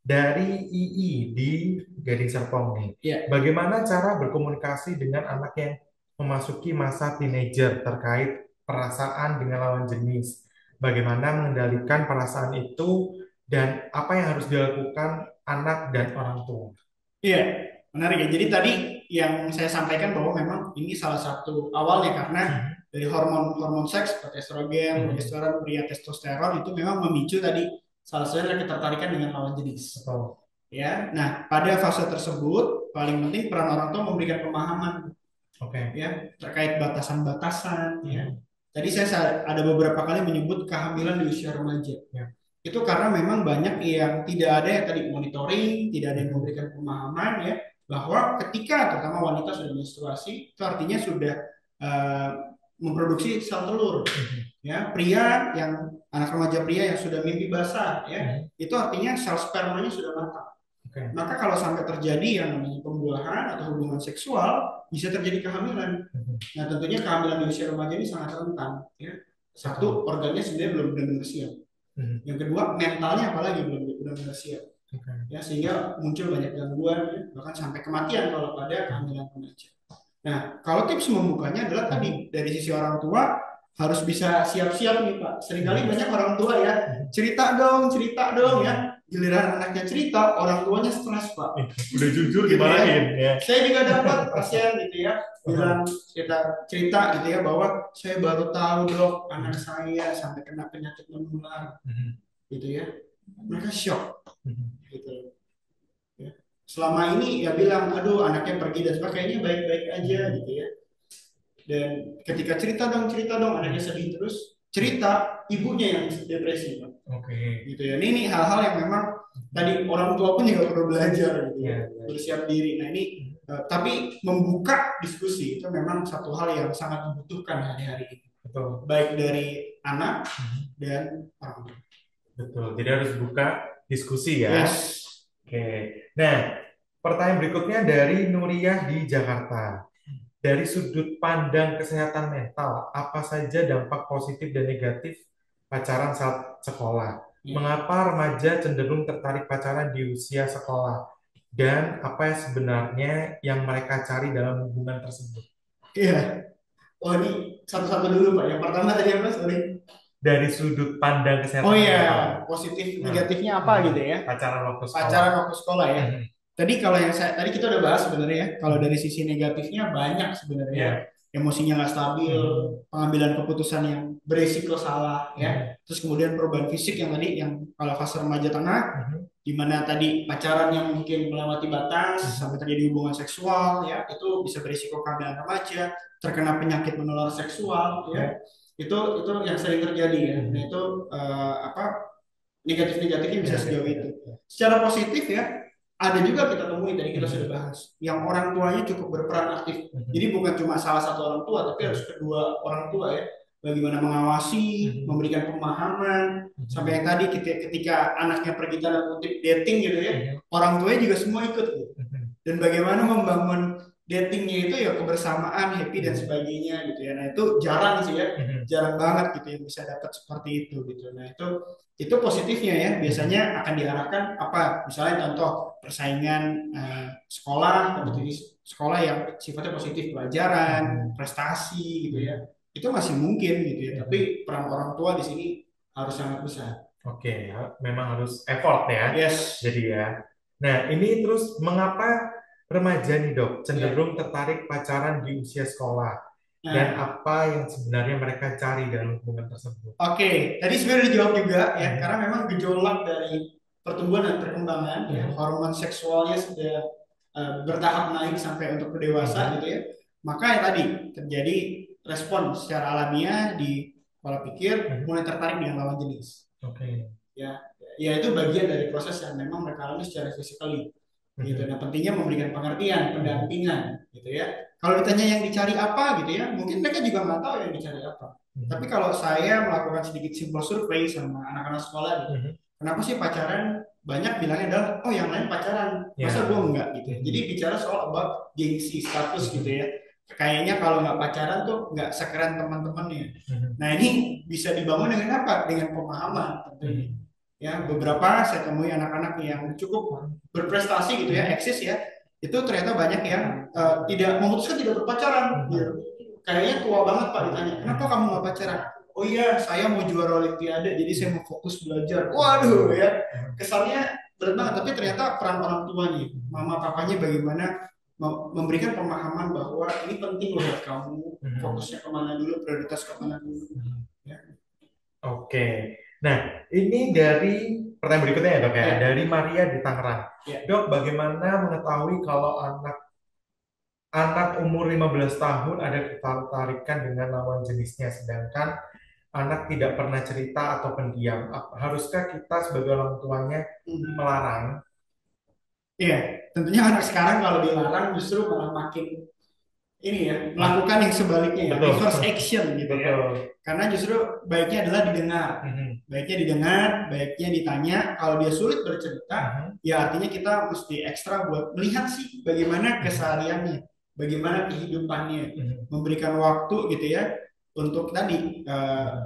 Dari II di Gading Serpong nih. Bagaimana cara berkomunikasi dengan anak yang memasuki masa teenager terkait perasaan dengan lawan jenis? Bagaimana mengendalikan perasaan itu dan apa yang harus dilakukan anak dan orang tua? Iya, menarik ya. Jadi tadi yang saya sampaikan bahwa memang ini salah satu awalnya karena dari hormon-hormon seks seperti estrogen, progesteron, pria testosteron itu memang memicu tadi salah satunya adalah ketertarikan dengan lawan jenis. Ya, nah pada fase tersebut paling penting peran orang tua memberikan pemahaman, ya terkait batasan-batasan. Ya, tadi saya ada beberapa kali menyebut kehamilan di usia remaja. Itu karena memang banyak yang tidak ada yang tadi monitoring, tidak ada yang memberikan pemahaman ya bahwa ketika terutama wanita sudah menstruasi itu artinya sudah memproduksi sel telur. Ya, pria yang anak remaja pria yang sudah mimpi basah ya, itu artinya sel spermanya sudah matang. Maka kalau sampai terjadi yang namanya pembuahan atau hubungan seksual, bisa terjadi kehamilan. Nah, tentunya kehamilan di usia remaja ini sangat rentan ya. Satu, organnya sebenarnya belum benar-benar siap. Yang kedua, mentalnya apalagi belum benar-benar siap. Ya, sehingga muncul banyak gangguan ya, bahkan sampai kematian kalau pada kehamilan remaja. Nah, kalau tips membukanya adalah tadi dari sisi orang tua harus bisa siap-siap nih Pak. Seringkali banyak orang tua ya cerita dong ya. Giliran anaknya cerita, orang tuanya stres Pak. Udah jujur dimarahin ya. Saya juga dapat pasien gitu ya bilang cerita gitu ya bahwa saya baru tahu dok anak saya sampai kena penyakit menular gitu ya. Mereka shock gitu. Selama ini ya bilang, aduh anaknya pergi dan sebagainya baik-baik aja gitu ya. Dan ketika cerita dong anaknya sedih terus, cerita ibunya yang depresi, Pak. Gitu ya. Ini hal-hal yang memang tadi orang tua pun juga perlu belajar gitu ya, bersiap diri. Nah ini tapi membuka diskusi itu memang satu hal yang sangat dibutuhkan hari-hari ini. Baik dari anak dan orang tua. Betul. Jadi harus buka diskusi ya. Nah, pertanyaan berikutnya dari Nuriyah di Jakarta. Dari sudut pandang kesehatan mental, apa saja dampak positif dan negatif pacaran saat sekolah? Mengapa remaja cenderung tertarik pacaran di usia sekolah? Dan apa yang sebenarnya yang mereka cari dalam hubungan tersebut? Iya. Oh ini satu-satu dulu Pak. Yang pertama tadi apa? Sorry. Dari sudut pandang kesehatan mental. Positif negatifnya apa gitu ya? Pacaran waktu sekolah ya. Tadi kalau yang tadi kita udah bahas sebenarnya ya. Kalau dari sisi negatifnya banyak sebenarnya. Emosinya nggak stabil, pengambilan keputusan yang beresiko salah ya. Terus kemudian perubahan fisik yang tadi yang kalau fase remaja tengah, di mana tadi pacaran yang mungkin melewati batas sampai terjadi hubungan seksual ya, itu bisa beresiko kehamilan remaja, terkena penyakit menular seksual ya. Itu yang sering terjadi ya. Nah itu apa negatif-negatifnya bisa sejauh itu. Secara positif ya, ada juga kita temui tadi kita sudah bahas, yang orang tuanya cukup berperan aktif. Jadi bukan cuma salah satu orang tua, tapi harus kedua orang tua ya. Bagaimana mengawasi, memberikan pemahaman, sampai yang tadi ketika anaknya pergi tanda kutip dating gitu ya, orang tuanya juga semua ikut gitu. Dan bagaimana membangun datingnya itu ya kebersamaan, happy dan sebagainya gitu ya. Nah itu jarang sih ya, jarang banget gitu yang bisa dapat seperti itu gitu. Nah itu positifnya ya. Biasanya akan diarahkan apa? Misalnya contoh persaingan sekolah, kompetisi sekolah yang sifatnya positif, pelajaran, prestasi gitu ya. Itu masih mungkin gitu ya. Tapi peran orang tua di sini harus sangat besar. Oke, memang harus effort ya. Yes. Jadi ya. Nah, ini terus mengapa remaja nih dok Ya. cenderung tertarik pacaran di usia sekolah dan Nah, apa yang sebenarnya mereka cari dalam hubungan tersebut? oke, tadi sebenarnya dijawab juga ya, karena memang gejolak dari pertumbuhan dan perkembangan ya, hormon seksualnya sudah bertahap naik sampai untuk dewasa gitu ya. Maka ya tadi terjadi respon secara alamiah di pola pikir mulai tertarik dengan lawan jenis. Oke. Ya, ya itu bagian dari proses yang memang mereka alami secara fisikali gitu. Nah, pentingnya memberikan pengertian, pendampingan gitu ya. Kalau ditanya yang dicari apa gitu ya, mungkin mereka juga nggak tahu yang dicari apa. Tapi kalau saya melakukan sedikit simple survei sama anak-anak sekolah gitu, kenapa sih pacaran? Banyak bilangnya adalah, oh yang lain pacaran, masa gue enggak gitu ya. Jadi bicara soal about gengsi status gitu ya. Kayaknya kalau nggak pacaran tuh nggak sekeren teman-temannya. Nah ini bisa dibangun dengan apa? Dengan pemahaman tentunya. Ya beberapa saya temui anak-anak yang cukup berprestasi gitu ya, eksis ya. Itu ternyata banyak yang tidak memutuskan tidak berpacaran. Gitu. Kayaknya tua banget Pak ditanya, kenapa kamu nggak pacaran? Oh iya, saya mau juara olimpiade, jadi saya mau fokus belajar. Waduh ya, kesannya berat banget. Tapi ternyata peran orang tuanya, mama papanya bagaimana memberikan pemahaman bahwa ini penting loh buat kamu, fokusnya kemana dulu, prioritas kemana dulu. Ya. Oke. Nah, ini dari pertanyaan berikutnya ya dok ya, dari Maria di Tangerang. Dok, bagaimana mengetahui kalau anak umur 15 tahun ada ketertarikan dengan lawan jenisnya, sedangkan anak tidak pernah cerita atau pendiam? Haruskah kita sebagai orang tuanya melarang? Iya, tentunya anak sekarang kalau dilarang justru malah makin ini ya, melakukan yang sebaliknya ya, reverse action gitu ya. Karena justru baiknya adalah didengar. Baiknya didengar, baiknya ditanya. Kalau dia sulit bercerita, ya artinya kita mesti ekstra buat melihat sih bagaimana kesehariannya, bagaimana kehidupannya, memberikan waktu gitu ya untuk tadi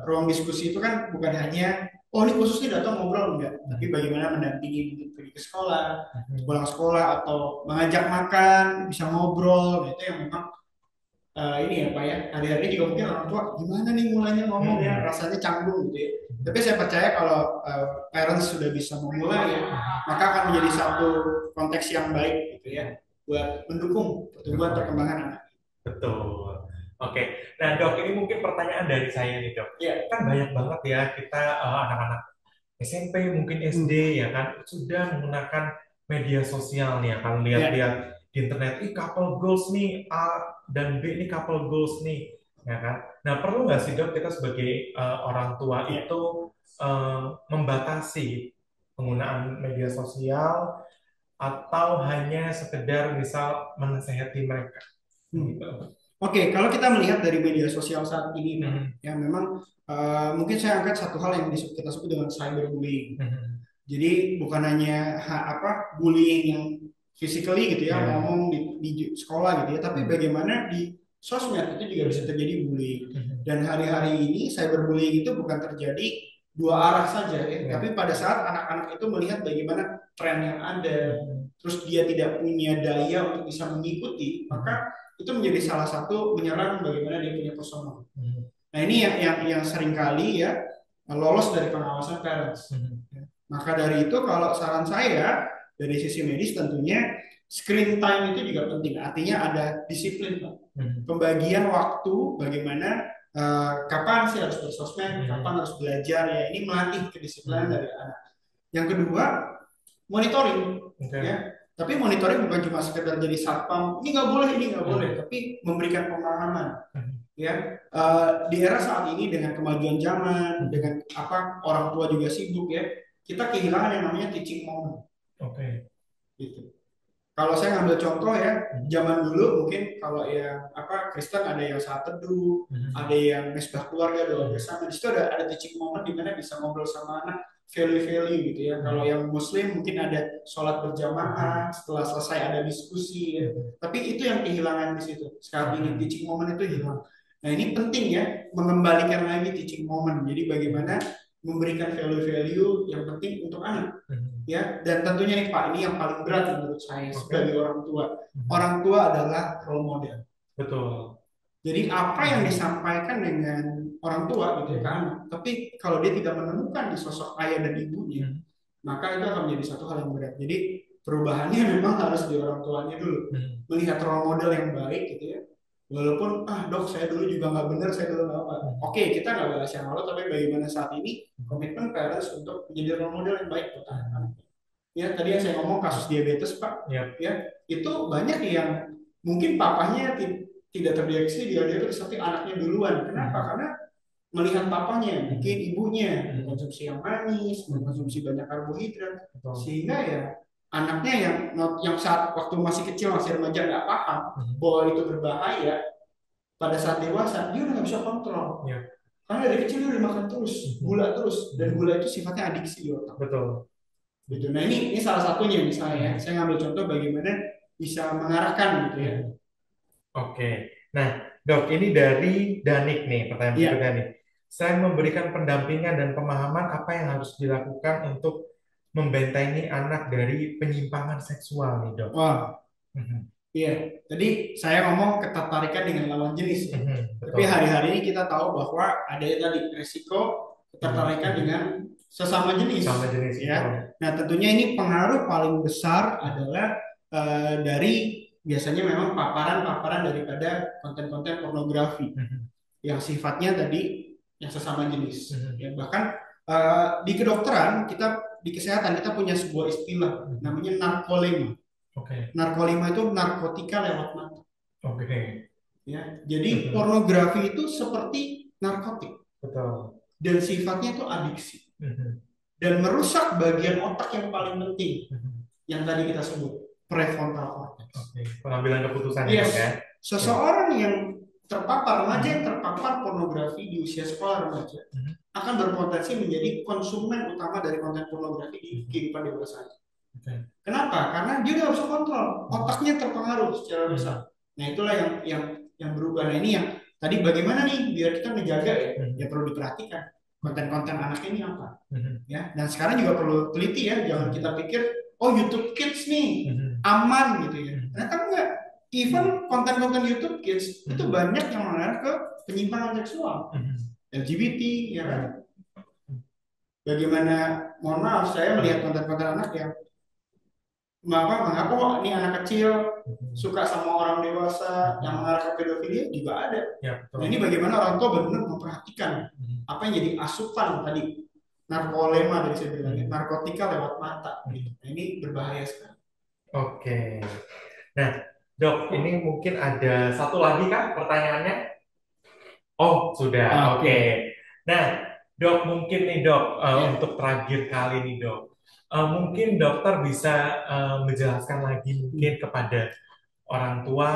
ruang diskusi itu kan bukan hanya oh ini khususnya datang ngobrol enggak, tapi bagaimana mendampingi untuk pergi ke sekolah, pulang sekolah atau mengajak makan, bisa ngobrol, nah, itu yang memang ini ya Pak ya, hari-hari juga mungkin orang tua gimana nih mulainya ngomong ya, rasanya canggung gitu ya. Tapi saya percaya kalau parents sudah bisa memulai ya, maka akan menjadi satu konteks yang baik gitu ya, buat mendukung pertumbuhan perkembangan anak. Betul. Oke. Nah dok, ini mungkin pertanyaan dari saya nih dok. Kan banyak banget ya kita anak-anak SMP, mungkin SD ya kan, sudah menggunakan media sosial nih ya kan, lihat-lihat di internet, ih couple goals nih, A dan B ini couple goals nih, ya kan. Nah perlu nggak sih dok kita sebagai orang tua itu membatasi penggunaan media sosial atau hanya sekedar misal menasehati mereka? Gitu. Oke, kalau kita melihat dari media sosial saat ini, ya memang mungkin saya angkat satu hal yang kita sebut dengan cyberbullying. Jadi bukan hanya bullying yang physically gitu ya, ngomong di sekolah gitu ya, tapi bagaimana di sosmed itu juga bisa terjadi bullying. Dan hari-hari ini cyberbullying itu bukan terjadi dua arah saja ya, tapi pada saat anak-anak itu melihat bagaimana tren yang ada, terus dia tidak punya daya untuk bisa mengikuti, maka itu menjadi salah satu menyerang bagaimana dia punya persona. Nah ini yang seringkali ya lolos dari pengawasan parents. Maka dari itu kalau saran saya dari sisi medis tentunya screen time itu juga penting. Artinya ada disiplin, Pak. Pembagian waktu bagaimana kapan sih harus bersosmed, kapan harus belajar ya. Ini melatih kedisiplinan dari anak. Yang kedua, monitoring. Ya. Tapi monitoring bukan cuma sekedar jadi satpam, ini nggak boleh, tapi memberikan pemahaman. ya. Di era saat ini dengan kemajuan zaman, dengan apa orang tua juga sibuk ya, kita kehilangan yang namanya teaching moment. Oke. Gitu. Kalau saya ngambil contoh ya, zaman dulu mungkin kalau yang apa Kristen ada yang saat teduh, ada yang mesbah keluarga doa bersama. Di situ ada teaching moment di mana bisa ngobrol sama anak value-value gitu ya. Kalau yang Muslim mungkin ada sholat berjamaah, setelah selesai ada diskusi ya. Tapi itu yang kehilangan di situ. Sekarang ini teaching moment itu hilang. Nah ini penting ya, mengembalikan lagi teaching moment. Jadi bagaimana memberikan value-value yang penting untuk anak ya. Dan tentunya nih Pak, ini yang paling berat menurut saya sebagai orang tua. Orang tua adalah role model. Betul. Jadi apa yang disampaikan dengan orang tua gitu ya ke anak, tapi kalau dia tidak menemukan di sosok ayah dan ibunya, maka itu akan menjadi satu hal yang berat. Jadi perubahannya memang harus di orang tuanya dulu, melihat role model yang baik gitu ya. Walaupun dok saya dulu juga nggak benar, saya dulu nggak apa. Oke, kita nggak bahas yang lalu, tapi bagaimana saat ini komitmen parents untuk menjadi role model yang baik buat anak-anak. Ya tadi yang saya ngomong kasus diabetes Pak, ya itu banyak yang mungkin papanya tidak terdeteksi diabetes tapi anaknya duluan. Kenapa? Karena melihat papanya, mungkin ibunya mengkonsumsi yang manis, mengkonsumsi banyak karbohidrat, sehingga ya anaknya yang saat waktu masih kecil masih remaja nggak paham bahwa itu berbahaya, pada saat dewasa dia udah nggak bisa kontrol. Karena dari kecil dia udah makan terus, gula terus, dan gula itu sifatnya adiksi di otak. Betul. Gitu. Nah ini salah satunya misalnya ya. Saya ngambil contoh bagaimana bisa mengarahkan gitu ya. Oke. Nah, Dok, ini dari Danik nih, pertanyaan Iya. berikutnya nih. Saya memberikan pendampingan dan pemahaman apa yang harus dilakukan untuk membentengi anak dari penyimpangan seksual nih, Dok. Wah, iya. Tadi saya ngomong ketertarikan dengan lawan jenis ya. Tapi Betul. hari-hari ini kita tahu bahwa ada tadi resiko ketertarikan dengan sesama jenis. Sama jenis, Ya. betul. Nah tentunya ini pengaruh paling besar adalah dari biasanya memang paparan-paparan daripada konten-konten pornografi yang sifatnya tadi yang sesama jenis. Ya, bahkan di kedokteran kita di kesehatan kita punya sebuah istilah namanya narkolema. Narkolema itu narkotika lewat mata. Ya, jadi pornografi itu seperti narkotik. Betul. Dan sifatnya itu adiksi. Dan merusak bagian otak yang paling penting yang tadi kita sebut prefrontal cortex. Pengambilan keputusan Yes. ya. Seseorang yang terpapar, remaja yang terpapar pornografi di usia sekolah remaja akan berpotensi menjadi konsumen utama dari konten pornografi di kehidupan dewasa. Kenapa? Karena dia nggak bisa kontrol, otaknya terpengaruh secara besar. Nah itulah yang berubah. Nah ini yang tadi bagaimana nih biar kita menjaga ya perlu diperhatikan konten-konten anak ini apa ya. Dan sekarang juga perlu teliti ya, jangan kita pikir YouTube Kids nih aman gitu ya. Ternyata enggak. Even konten-konten YouTube Kids itu banyak yang mengarah ke penyimpangan seksual, LGBT ya kan. Bagaimana, mohon maaf saya melihat konten-konten anak yang mengapa ini anak kecil suka sama orang dewasa yang mengarah ke pedofilia juga ada. Nah ini bagaimana orang tua benar-benar memperhatikan apa yang jadi asupan tadi narkolema dari saya bilang narkotika lewat mata. Nah ini berbahaya sekali. Oke. Nah, Dok, ini mungkin ada satu lagi kan pertanyaannya? Oh, sudah. Oke. Nah, Dok, mungkin nih Dok, untuk terakhir kali nih Dok, mungkin dokter bisa menjelaskan lagi mungkin kepada orang tua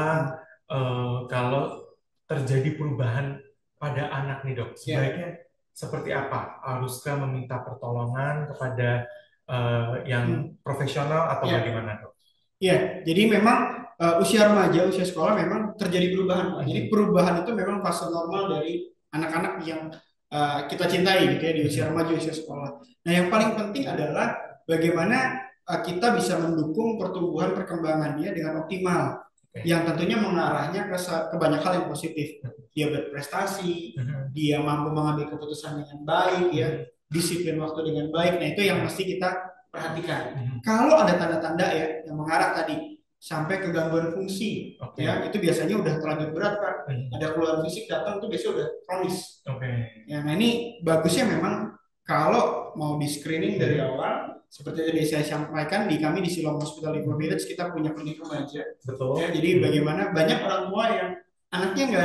kalau terjadi perubahan pada anak nih Dok, sebaiknya seperti apa? Haruskah meminta pertolongan kepada yang profesional atau bagaimana Dok? Iya, jadi memang usia remaja, usia sekolah memang terjadi perubahan, Pak. Jadi perubahan itu memang fase normal dari anak-anak yang kita cintai gitu ya di usia remaja, usia sekolah. Nah, yang paling penting adalah bagaimana kita bisa mendukung pertumbuhan perkembangannya dengan optimal, yang tentunya mengarahnya ke banyak hal yang positif. Dia berprestasi, dia mampu mengambil keputusan dengan baik, ya, disiplin waktu dengan baik. Nah, itu yang mesti kita perhatikan. Kalau ada tanda-tanda ya yang mengarah tadi sampai ke gangguan fungsi, ya itu biasanya udah terlanjur berat Pak. Ada keluhan fisik datang itu biasanya udah kronis. Ya, nah ini bagusnya memang kalau mau di screening dari awal, seperti tadi saya sampaikan di kami di Siloam Hospital Eco Village kita punya klinik remaja. Betul. Ya, jadi bagaimana banyak orang tua yang anaknya nggak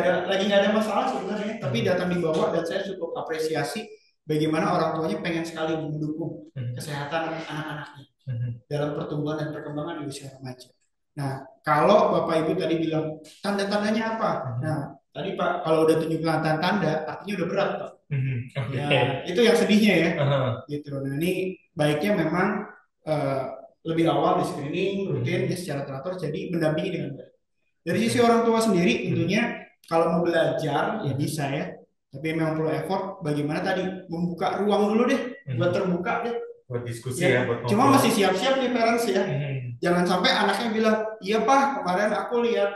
ada masalah sebenarnya, tapi Mhm. datang dibawa dan saya cukup apresiasi bagaimana orang tuanya pengen sekali mendukung Mhm. kesehatan anak-anaknya Mhm. dalam pertumbuhan dan perkembangan di usia remaja. Nah, kalau Bapak Ibu tadi bilang tanda-tandanya apa? Nah, Mhm. tadi Pak, kalau udah tunjukkan tanda-tanda, artinya udah berat Pak. Mhm. Ya, Oke. itu yang sedihnya ya, Aha. gitu. Nah, ini baiknya memang eh, lebih awal di screening rutin ya Mhm. secara teratur, jadi mendampingi dengan baik. Dari sisi Oke. orang tua sendiri, Mhm. tentunya kalau mau belajar ya Mhm. bisa ya, tapi memang perlu effort. Bagaimana tadi membuka ruang dulu deh, buat Mhm. terbuka deh, Buat diskusi ya. ya, buat Cuma ngobrol. masih siap-siap nih parents ya. Mhm. Jangan sampai anaknya bilang, iya Pak, kemarin aku lihat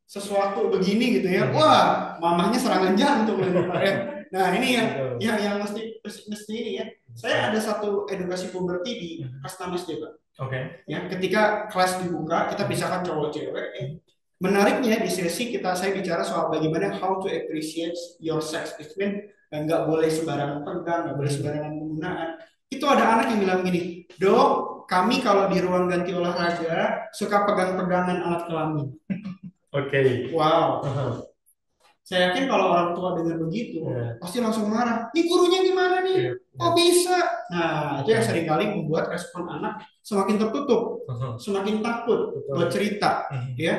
sesuatu begini gitu ya. Mhm. Wah, mamahnya serangan jantung lagi Pak ya. Nah ini yang Betul. yang mesti mesti ini ya. Saya ada satu edukasi puberti di Mhm. kelas 6 SD Pak. Oke. Ya, ketika kelas dibuka, kita Mhm. pisahkan cowok cewek. Mhm. Menariknya di sesi saya bicara soal bagaimana how to appreciate your sex. It mean nggak boleh sembarangan pegang, nggak boleh Mhm. sembarangan penggunaan. Itu ada anak yang bilang gini, dok, kami kalau di ruang ganti olahraga suka pegang-pegangan alat kelamin. Oke. Wow. Aha. Saya yakin kalau orang tua dengar begitu, Ya. pasti langsung marah. Ini gurunya gimana Iya. nih? Kok Ya. bisa? Nah, itu yang Oke. seringkali membuat respon anak semakin tertutup, Aha. semakin takut buat Betul. cerita, Mhm. ya.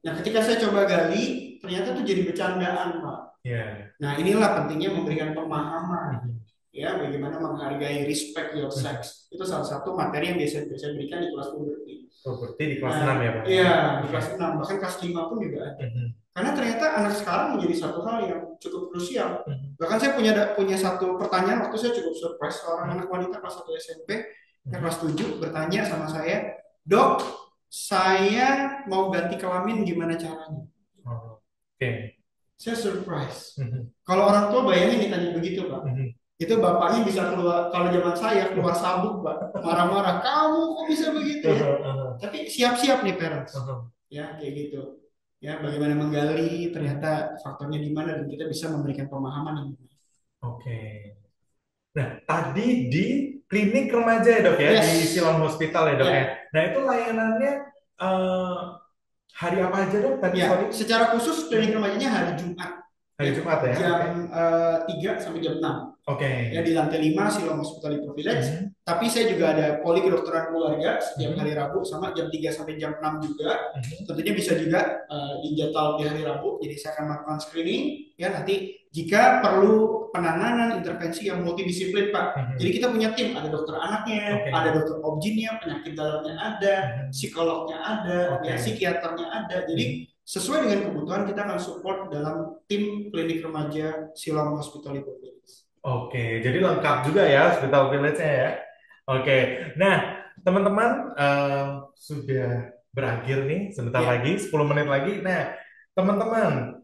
Nah, ketika saya coba gali, ternyata itu jadi bercandaan, Pak. Ya. Nah, inilah pentingnya memberikan pemahaman, Mhm. ya, bagaimana menghargai respect your Mhm. sex. Itu salah satu materi yang biasa saya berikan di kelas puberti. Oh, berarti di kelas 6 Nah, ya, Pak? iya, di Oke. kelas 6 bahkan kelas 5 pun juga ada. Mhm. Karena ternyata anak sekarang menjadi satu hal yang cukup krusial. Mhm. Bahkan saya punya punya satu pertanyaan waktu saya cukup surprise, seorang Mhm. anak wanita kelas 1 SMP, ya Mhm. kelas 7 bertanya sama saya, "Dok, saya mau ganti kelamin gimana caranya?" Oh, oke. Saya surprise. Mhm. Kalau orang tua bayangin ditanya begitu, Pak. Mhm. Itu bapaknya bisa keluar, kalau zaman saya keluar sabuk, Pak. Marah-marah, "Kamu kok bisa begitu ya?" Aha, aha, Tapi siap-siap nih parents. aha. Ya, kayak gitu. Ya, bagaimana menggali ternyata faktornya di mana dan kita bisa memberikan pemahaman yang benar. Oke. Nah, tadi di klinik remaja ya, Dok ya, di Yes. Silom Hospital ya, Dok ya. Ya, Nah, itu layanannya eh, hari apa aja, Dok? Tadi ya. sorry. Secara khusus klinik Mhm. remajanya hari Jumat. Hari Ya, Jumat ya, jam oke. 3 sampai jam 6. Oke. Ya, di lantai 5 Siloam Hospital Lipo Village. Mhm. Tapi saya juga ada poli kedokteran keluarga setiap Mhm. hari Rabu sama jam 3 sampai jam 6 juga. Mhm. Tentunya bisa juga dijadwal di hari Rabu. Jadi saya akan melakukan screening ya nanti jika perlu penanganan intervensi yang multidisiplin Pak. Jadi Mhm. kita punya tim, ada dokter anaknya, ada Oke. dokter objinnya, penyakit dalamnya ada, Mhm. psikolognya ada, ya Oke. psikiaternya ada. Mhm. Jadi sesuai dengan kebutuhan kita akan support dalam tim klinik remaja Siloam Hospital Lipo Village. Oke, jadi lengkap juga ya Hospital Village-nya ya. Oke, nah teman-teman sudah berakhir nih sebentar Ya. lagi, 10 menit lagi. Nah, teman-teman,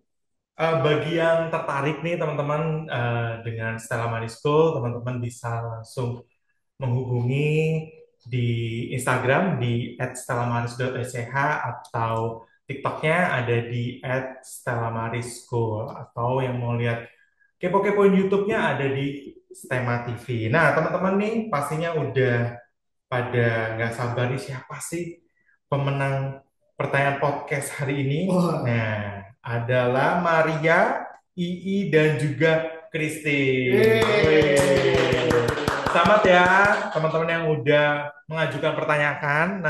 bagi yang tertarik nih teman-teman dengan Stella Maris School, teman-teman bisa langsung menghubungi di Instagram di @stellamaris.sch atau TikToknya ada di @stellamarischool atau yang mau lihat kepo-kepoin YouTube-nya ada di Stema TV. Nah, teman-teman nih pastinya udah pada nggak sabar nih siapa sih pemenang pertanyaan podcast hari ini. Wah. Nah, adalah Maria, Ii, dan juga Kristi. Yeay. Selamat ya teman-teman yang udah mengajukan pertanyaan.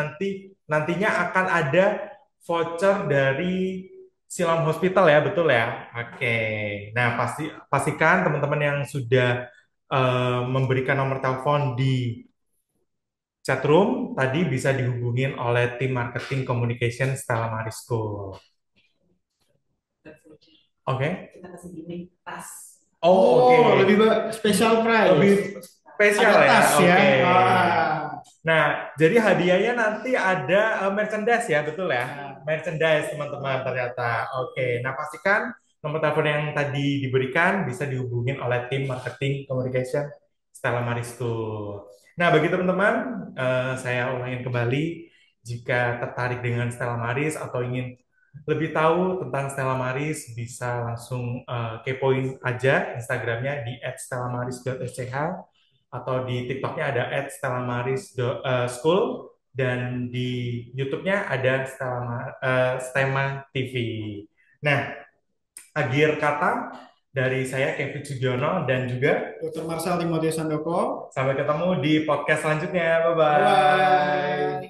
Nantinya akan ada voucher dari Siloam Hospital ya, betul ya? Oke. Nah, pastikan teman-teman yang sudah memberikan nomor telepon di chatroom tadi bisa dihubungin oleh tim marketing communication Stella Marisco. Oke. Kita kasih gini tas. Oh, oke. Oh, lebih special Lebih price. spesial Ada ya. tas ya. Oke. Ah. Nah, jadi hadiahnya nanti ada merchandise ya, betul ya? Ya. Merchandise teman-teman ternyata. Oke. Nah, pastikan nomor telepon yang tadi diberikan bisa dihubungin oleh tim marketing communication Stella Marisco. Nah, bagi teman-teman, saya ulangin kembali jika tertarik dengan Stella Maris atau ingin lebih tahu tentang Stella Maris bisa langsung kepoin aja Instagramnya di @stellamaris.sch atau di TikToknya ada @stellamaris.school dan di YouTube-nya ada Stema TV. Nah, Akhir kata dari saya Kevin Sugiono dan juga Dr. Marcel Timotius Sandoko. sampai ketemu di podcast selanjutnya. Bye Bye bye. bye.